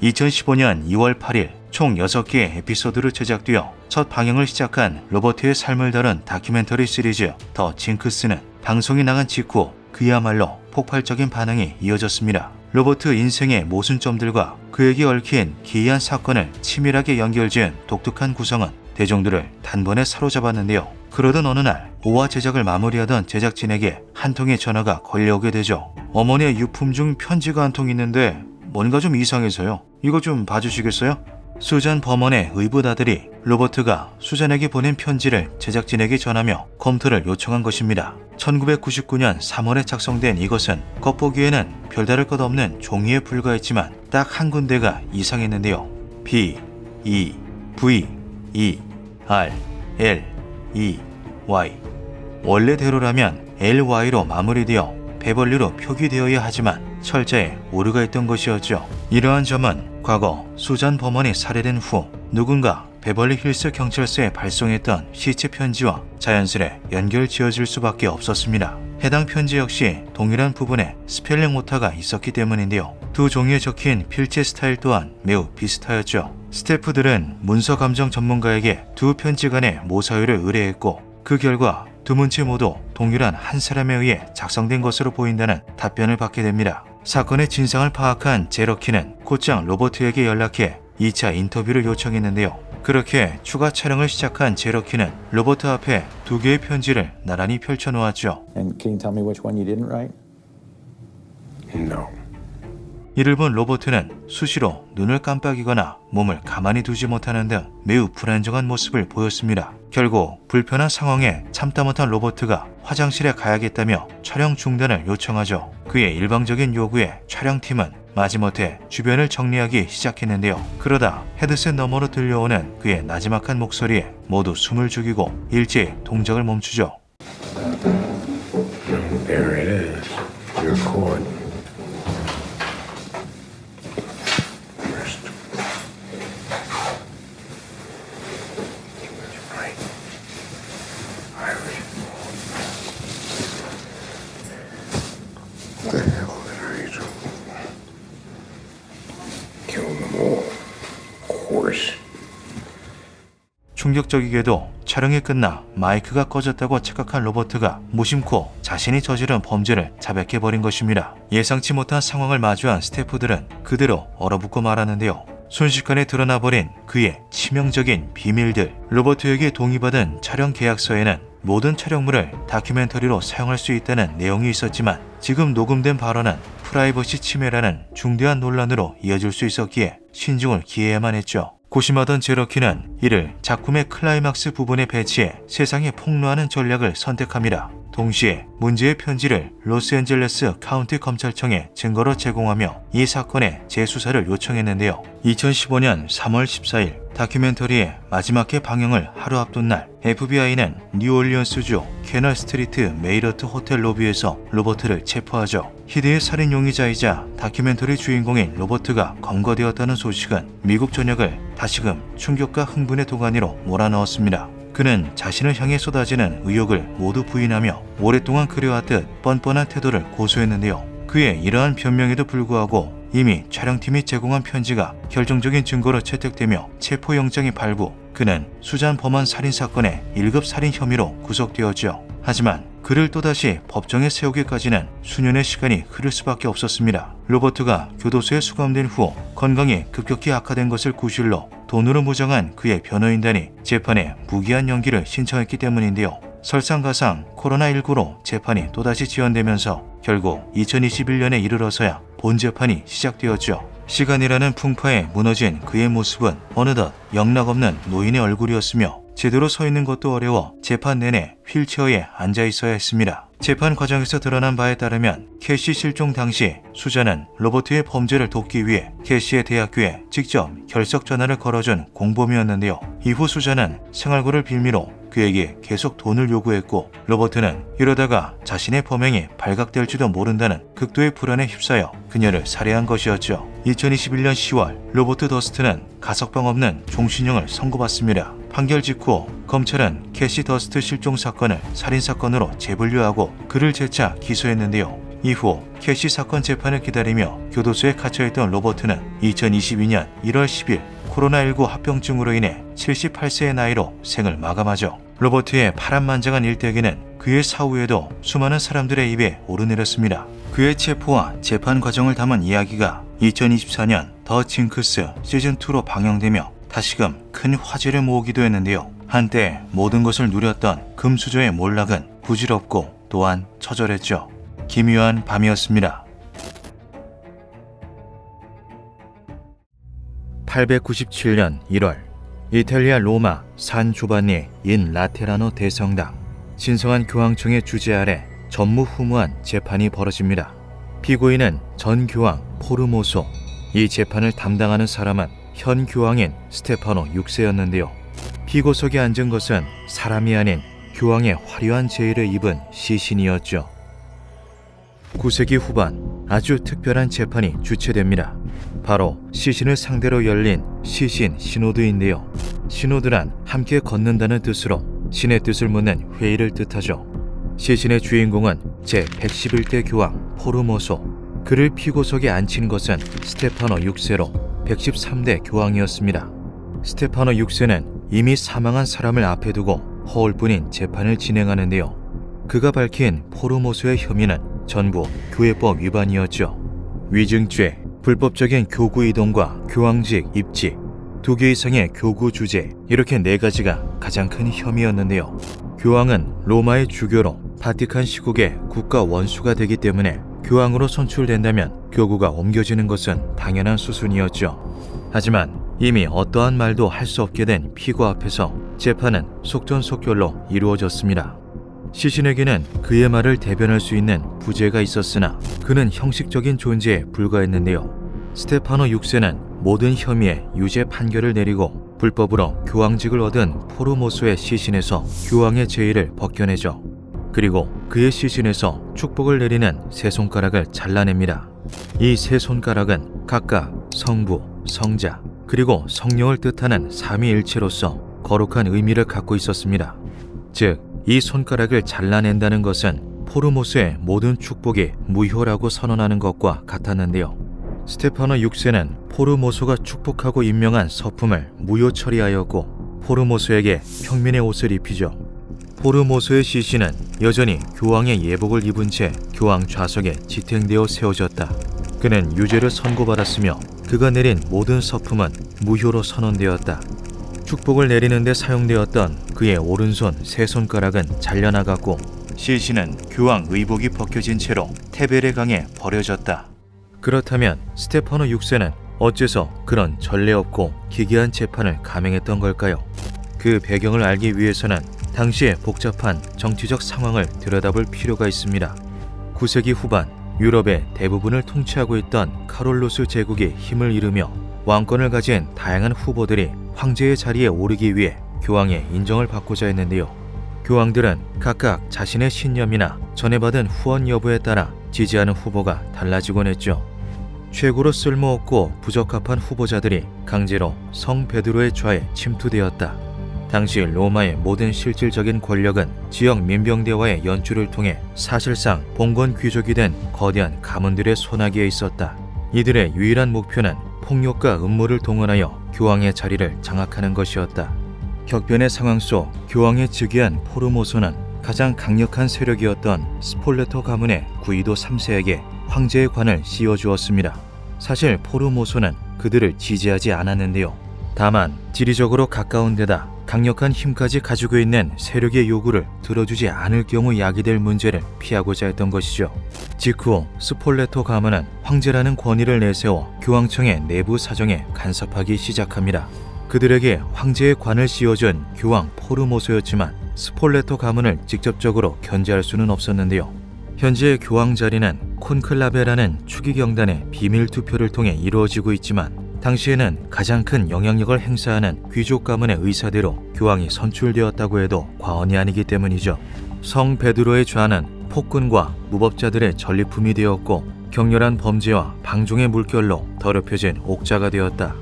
Speaker 1: 2015년 2월 8일 총 6개의 에피소드로 제작되어 첫 방영을 시작한 로버트의 삶을 다룬 다큐멘터리 시리즈 더 징크스는 방송이 나간 직후 그야말로 폭발적인 반응이 이어졌습니다. 로버트 인생의 모순점들과 그에게 얽힌 기이한 사건을 치밀하게 연결지은 독특한 구성은 대중들을 단번에 사로잡았는데요. 그러던 어느 날 5화 제작을 마무리하던 제작진에게 한 통의 전화가 걸려오게 되죠. 어머니의 유품 중 편지가 한 통 있는데 뭔가 좀 이상해서요. 이거 좀 봐주시겠어요? 수잔 버먼의 의붓아들이 로버트가 수잔에게 보낸 편지를 제작진에게 전하며 검토를 요청한 것입니다. 1999년 3월에 작성된 이것은 겉보기에는 별다를 것 없는 종이에 불과했지만 딱 한 군데가 이상했는데요. B, E, V, E, R, L, E, Y. 원래대로라면 LY로 마무리되어 베벌리로 표기되어야 하지만 철자에 오류가 있던 것이었죠. 이러한 점은 과거 수잔 버먼이 살해된 후 누군가 베벌리 힐스 경찰서에 발송했던 시체 편지와 자연스레 연결지어질 수밖에 없었습니다. 해당 편지 역시 동일한 부분에 스펠링 오타가 있었기 때문인데요. 두 종이에 적힌 필체 스타일 또한 매우 비슷하였죠. 스태프들은 문서 감정 전문가에게 두 편지 간의 모사율을 의뢰했고 그 결과 두 문체 모두 동일한 한 사람에 의해 작성된 것으로 보인다는 답변을 받게 됩니다. 사건의 진상을 파악한 제러키는 곧장 로버트에게 연락해 2차 인터뷰를 요청했는데요. 그렇게 추가 촬영을 시작한 제러키는 로버트 앞에 두 개의 편지를 나란히 펼쳐놓았죠.
Speaker 17: And can you tell me which one you didn't write?
Speaker 16: No.
Speaker 1: 이를 본 로버트는 수시로 눈을 깜빡이거나 몸을 가만히 두지 못하는 등 매우 불안정한 모습을 보였습니다. 결국 불편한 상황에 참다 못한 로버트가 화장실에 가야겠다며 촬영 중단을 요청하죠. 그의 일방적인 요구에 촬영팀은 마지못해 주변을 정리하기 시작했는데요. 그러다 헤드셋 너머로 들려오는 그의 나지막한 목소리에 모두 숨을 죽이고 일제히 동작을 멈추죠.
Speaker 16: There it is. Your cord.
Speaker 1: 충격적이게도 촬영이 끝나 마이크가 꺼졌다고 착각한 로버트가 무심코 자신이 저지른 범죄를 자백해버린 것입니다. 예상치 못한 상황을 마주한 스태프들은 그대로 얼어붙고 말았는데요. 순식간에 드러나버린 그의 치명적인 비밀들. 로버트에게 동의받은 촬영 계약서에는 모든 촬영물을 다큐멘터리로 사용할 수 있다는 내용이 있었지만 지금 녹음된 발언은 프라이버시 침해라는 중대한 논란으로 이어질 수 있었기에 신중을 기해야만 했죠. 고심하던 제러키는 이를 작품의 클라이막스 부분에 배치해 세상에 폭로하는 전략을 선택합니다. 동시에 문제의 편지를 로스앤젤레스 카운티 검찰청에 증거로 제공하며 이 사건의 재수사를 요청했는데요. 2015년 3월 14일 다큐멘터리의 마지막 회 방영을 하루 앞둔 날 FBI는 뉴올리언스주 캐널 스트리트 메이러트 호텔 로비에서 로버트를 체포하죠. 희대의 살인 용의자이자 다큐멘터리 주인공인 로버트가 검거되었다는 소식은 미국 전역을 다시금 충격과 흥분의 도가니로 몰아넣었습니다. 그는 자신을 향해 쏟아지는 의혹을 모두 부인하며 오랫동안 그려왔듯 뻔뻔한 태도를 고수했는데요. 그의 이러한 변명에도 불구하고 이미 촬영팀이 제공한 편지가 결정적인 증거로 채택되며 체포영장이 발부, 그는 수잔 버먼 살인사건의 1급 살인 혐의로 구속되었죠. 하지만 그를 또다시 법정에 세우기까지는 수년의 시간이 흐를 수밖에 없었습니다. 로버트가 교도소에 수감된 후 건강이 급격히 악화된 것을 구실로 돈으로 무장한 그의 변호인단이 재판에 무기한 연기를 신청했기 때문인데요. 설상가상 코로나19로 재판이 또다시 지연되면서 결국 2021년에 이르러서야 본재판이 시작되었죠. 시간이라는 풍파에 무너진 그의 모습은 어느덧 영락없는 노인의 얼굴이었으며 제대로 서 있는 것도 어려워 재판 내내 휠체어에 앉아 있어야 했습니다. 재판 과정에서 드러난 바에 따르면 캐시 실종 당시 수자는 로버트의 범죄를 돕기 위해 캐시의 대학교에 직접 결석 전화를 걸어준 공범이었는데요. 이후 수자는 생활고를 빌미로 그에게 계속 돈을 요구했고 로버트는 이러다가 자신의 범행이 발각될지도 모른다는 극도의 불안에 휩싸여 그녀를 살해한 것이었죠. 2021년 10월 로버트 더스트는 가석방 없는 종신형을 선고받습니다. 판결 직후 검찰은 캐시 더스트 실종 사건을 살인사건으로 재분류하고 그를 재차 기소했는데요. 이후 캐시 사건 재판을 기다리며 교도소에 갇혀있던 로버트는 2022년 1월 10일 코로나19 합병증으로 인해 78세의 나이로 생을 마감하죠. 로버트의 파란만장한 일대기는 그의 사후에도 수많은 사람들의 입에 오르내렸습니다. 그의 체포와 재판 과정을 담은 이야기가 2024년 더 징크스 시즌2로 방영되며 다시금 큰 화제를 모으기도 했는데요. 한때 모든 것을 누렸던 금수저의 몰락은 부질없고 또한 처절했죠. 기묘한 밤이었습니다. 897년 1월 이탈리아 로마 산 조반니 인 라테라노 대성당 신성한 교황청의 주재 아래 전무후무한 재판이 벌어집니다. 피고인은 전 교황 포르모소. 이 재판을 담당하는 사람은 현 교황인 스테파노 6세였는데요. 피고석에 앉은 것은 사람이 아닌 교황의 화려한 제의를 입은 시신이었죠. 9세기 후반 아주 특별한 재판이 주최됩니다. 바로 시신을 상대로 열린 시신 시노드인데요. 시노드란 함께 걷는다는 뜻으로 신의 뜻을 묻는 회의를 뜻하죠. 시신의 주인공은 제111대 교황 포르모소. 그를 피고석에 앉힌 것은 스테파노 6세로 113대 교황이었습니다. 스테파노 6세는 이미 사망한 사람을 앞에 두고 허울뿐인 재판을 진행하는데요. 그가 밝힌 포르모소의 혐의는 전부 교회법 위반이었죠. 위증죄, 불법적인 교구 이동과 교황직 입직, 2개 이상의 교구 주재, 이렇게 4가지가 가장 큰 혐의였는데요. 교황은 로마의 주교로 바티칸 시국의 국가 원수가 되기 때문에 교황으로 선출된다면 교구가 옮겨지는 것은 당연한 수순이었죠. 하지만 이미 어떠한 말도 할 수 없게 된 피고 앞에서 재판은 속전속결로 이루어졌습니다. 시신에게는 그의 말을 대변할 수 있는 부재가 있었으나 그는 형식적인 존재에 불과했는데요. 스테파노 6세는 모든 혐의에 유죄 판결을 내리고 불법으로 교황직을 얻은 포르모소의 시신에서 교황의 제의를 벗겨내죠. 그리고 그의 시신에서 축복을 내리는 세 손가락을 잘라냅니다. 이 세 손가락은 각각 성부, 성자, 그리고 성령을 뜻하는 삼위일체로서 거룩한 의미를 갖고 있었습니다. 즉, 이 손가락을 잘라낸다는 것은 포르모스의 모든 축복이 무효라고 선언하는 것과 같았는데요. 스테파노 6세는 포르모소가 축복하고 임명한 서품을 무효 처리하였고 포르모소에게 평민의 옷을 입히죠. 포르모소의 시신은 여전히 교황의 예복을 입은 채 교황 좌석에 지탱되어 세워졌다. 그는 유죄를 선고받았으며 그가 내린 모든 서품은 무효로 선언되었다. 축복을 내리는 데 사용되었던 그의 오른손 세 손가락은 잘려나갔고 시신은 교황 의복이 벗겨진 채로 테베레 강에 버려졌다. 그렇다면 스테파노 6세는 어째서 그런 전례 없고 기괴한 재판을 감행했던 걸까요? 그 배경을 알기 위해서는 당시의 복잡한 정치적 상황을 들여다볼 필요가 있습니다. 9세기 후반 유럽의 대부분을 통치하고 있던 카롤루스 제국이 힘을 잃으며 왕권을 가진 다양한 후보들이 황제의 자리에 오르기 위해 교황의 인정을 받고자 했는데요. 교황들은 각각 자신의 신념이나 전해받은 후원 여부에 따라 지지하는 후보가 달라지곤 했죠. 최고로 쓸모없고 부적합한 후보자들이 강제로 성 베드로의 좌에 침투되었다. 당시 로마의 모든 실질적인 권력은 지역 민병대와의 연주를 통해 사실상 봉건 귀족이 된 거대한 가문들의 손아귀에 있었다. 이들의 유일한 목표는 폭력과 음모를 동원하여 교황의 자리를 장악하는 것이었다. 격변의 상황 속 교황에 즉위한 포르모소는 가장 강력한 세력이었던 스폴레토 가문의 구이도 3세에게 황제의 관을 씌워주었습니다. 사실 포르모소는 그들을 지지하지 않았는데요. 다만 지리적으로 가까운 데다 강력한 힘까지 가지고 있는 세력의 요구를 들어주지 않을 경우 야기될 문제를 피하고자 했던 것이죠. 직후 스폴레토 가문은 황제라는 권위를 내세워 교황청의 내부 사정에 간섭하기 시작합니다. 그들에게 황제의 관을 씌워준 교황 포르모소였지만 스폴레토 가문을 직접적으로 견제할 수는 없었는데요. 현재 교황 자리는 콘클라베라는 추기경단의 비밀 투표를 통해 이루어지고 있지만 당시에는 가장 큰 영향력을 행사하는 귀족 가문의 의사대로 교황이 선출되었다고 해도 과언이 아니기 때문이죠. 성 베드로의 좌는 폭군과 무법자들의 전리품이 되었고 격렬한 범죄와 방종의 물결로 더럽혀진 옥자가 되었다.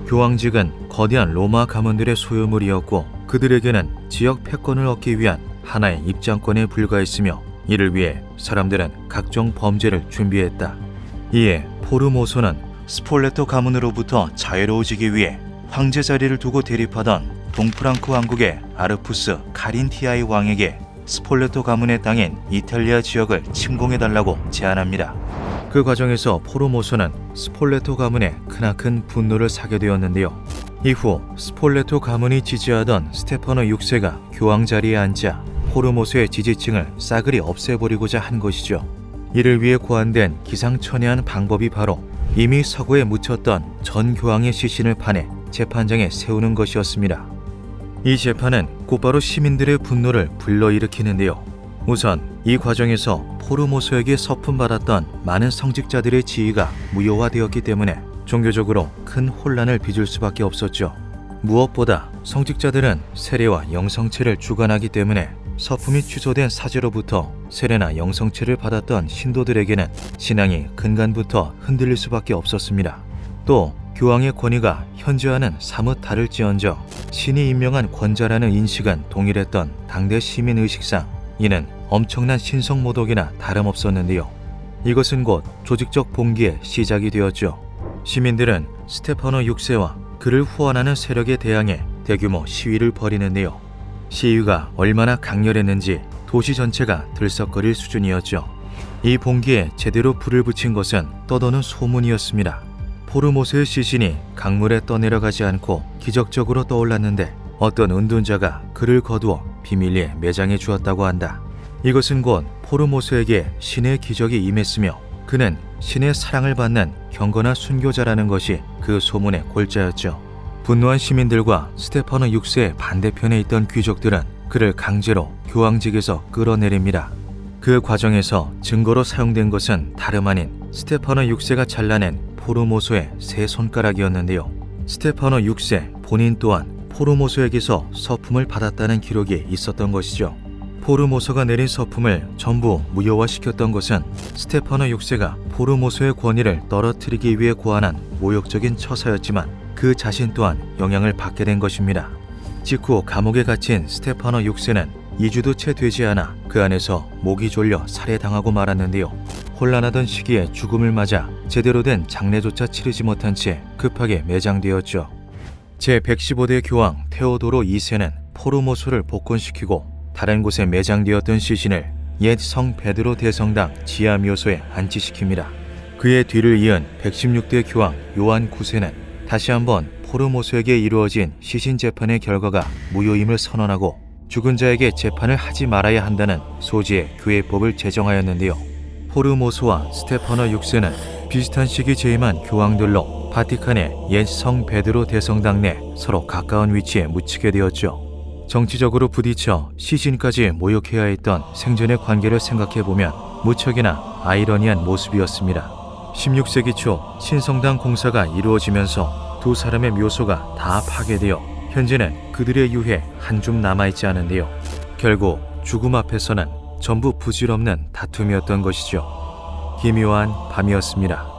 Speaker 1: 교황직은 거대한 로마 가문들의 소유물이었고 그들에게는 지역 패권을 얻기 위한 하나의 입장권에 불과했으며 이를 위해 사람들은 각종 범죄를 준비했다. 이에 포르모소는 스폴레토 가문으로부터 자유로워지기 위해 황제 자리를 두고 대립하던 동프랑크 왕국의 아르푸스 카린티아의 왕에게 스폴레토 가문의 땅인 이탈리아 지역을 침공해달라고 제안합니다. 그 과정에서 포르모소는 스폴레토 가문에 크나큰 분노를 사게 되었는데요. 이후 스폴레토 가문이 지지하던 스테파노 6세가 교황 자리에 앉자 포르모소의 지지층을 싸그리 없애버리고자 한 것이죠. 이를 위해 고안된 기상천외한 방법이 바로 이미 서고에 묻혔던 전 교황의 시신을 파내 재판장에 세우는 것이었습니다. 이 재판은 곧바로 시민들의 분노를 불러일으키는데요. 우선 이 과정에서 포르모소에게 서품받았던 많은 성직자들의 지위가 무효화되었기 때문에 종교적으로 큰 혼란을 빚을 수밖에 없었죠. 무엇보다 성직자들은 세례와 영성체를 주관하기 때문에 서품이 취소된 사제로부터 세례나 영성체를 받았던 신도들에게는 신앙이 근간부터 흔들릴 수밖에 없었습니다. 또 교황의 권위가 현재와는 사뭇 다를지언정 신이 임명한 권자라는 인식은 동일했던 당대 시민의식상 이는 엄청난 신성모독이나 다름없었는데요. 이것은 곧 조직적 봉기의 시작이 되었죠. 시민들은 스테파노 6세와 그를 후원하는 세력에 대항해 대규모 시위를 벌이는데요. 시위가 얼마나 강렬했는지 도시 전체가 들썩거릴 수준이었죠. 이 봉기에 제대로 불을 붙인 것은 떠도는 소문이었습니다. 포르모소의 시신이 강물에 떠내려가지 않고 기적적으로 떠올랐는데 어떤 은둔자가 그를 거두어 비밀리에 매장해 주었다고 한다. 이것은 곧 포르모소에게 신의 기적이 임했으며 그는 신의 사랑을 받는 경건한 순교자라는 것이 그 소문의 골자였죠. 분노한 시민들과 스테파노 6세의 반대편에 있던 귀족들은 그를 강제로 교황직에서 끌어내립니다. 그 과정에서 증거로 사용된 것은 다름 아닌 스테파노 6세가 잘라낸 포르모소의 세 손가락이었는데요. 스테파노 6세 본인 또한 포르모소에게서 서품을 받았다는 기록이 있었던 것이죠. 포르모소가 내린 서품을 전부 무효화시켰던 것은 스테파노 6세가 포르모소의 권위를 떨어뜨리기 위해 고안한 모욕적인 처사였지만 그 자신 또한 영향을 받게 된 것입니다. 직후 감옥에 갇힌 스테파노 6세는 2주도 채 되지 않아 그 안에서 목이 졸려 살해당하고 말았는데요. 혼란하던 시기에 죽음을 맞아 제대로 된 장례조차 치르지 못한 채 급하게 매장되었죠. 제115대 교황 테오도로 2세는 포르모소를 복권시키고 다른 곳에 매장되었던 시신을 옛 성 베드로 대성당 지하 묘소에 안치시킵니다. 그의 뒤를 이은 116대 교황 요한 9세는 다시 한번 포르모소에게 이루어진 시신 재판의 결과가 무효임을 선언하고 죽은 자에게 재판을 하지 말아야 한다는 소지의 교회법을 제정하였는데요. 포르모소와 스테파노 6세는 비슷한 시기 재임한 교황들로 바티칸의 옛 성 베드로 대성당 내 서로 가까운 위치에 묻히게 되었죠. 정치적으로 부딪혀 시신까지 모욕해야 했던 생전의 관계를 생각해보면 무척이나 아이러니한 모습이었습니다. 16세기 초 신성당 공사가 이루어지면서 두 사람의 묘소가 다 파괴되어 현재는 그들의 유해 한 줌 남아있지 않은데요. 결국 죽음 앞에서는 전부 부질없는 다툼이었던 것이죠. 기묘한 밤이었습니다.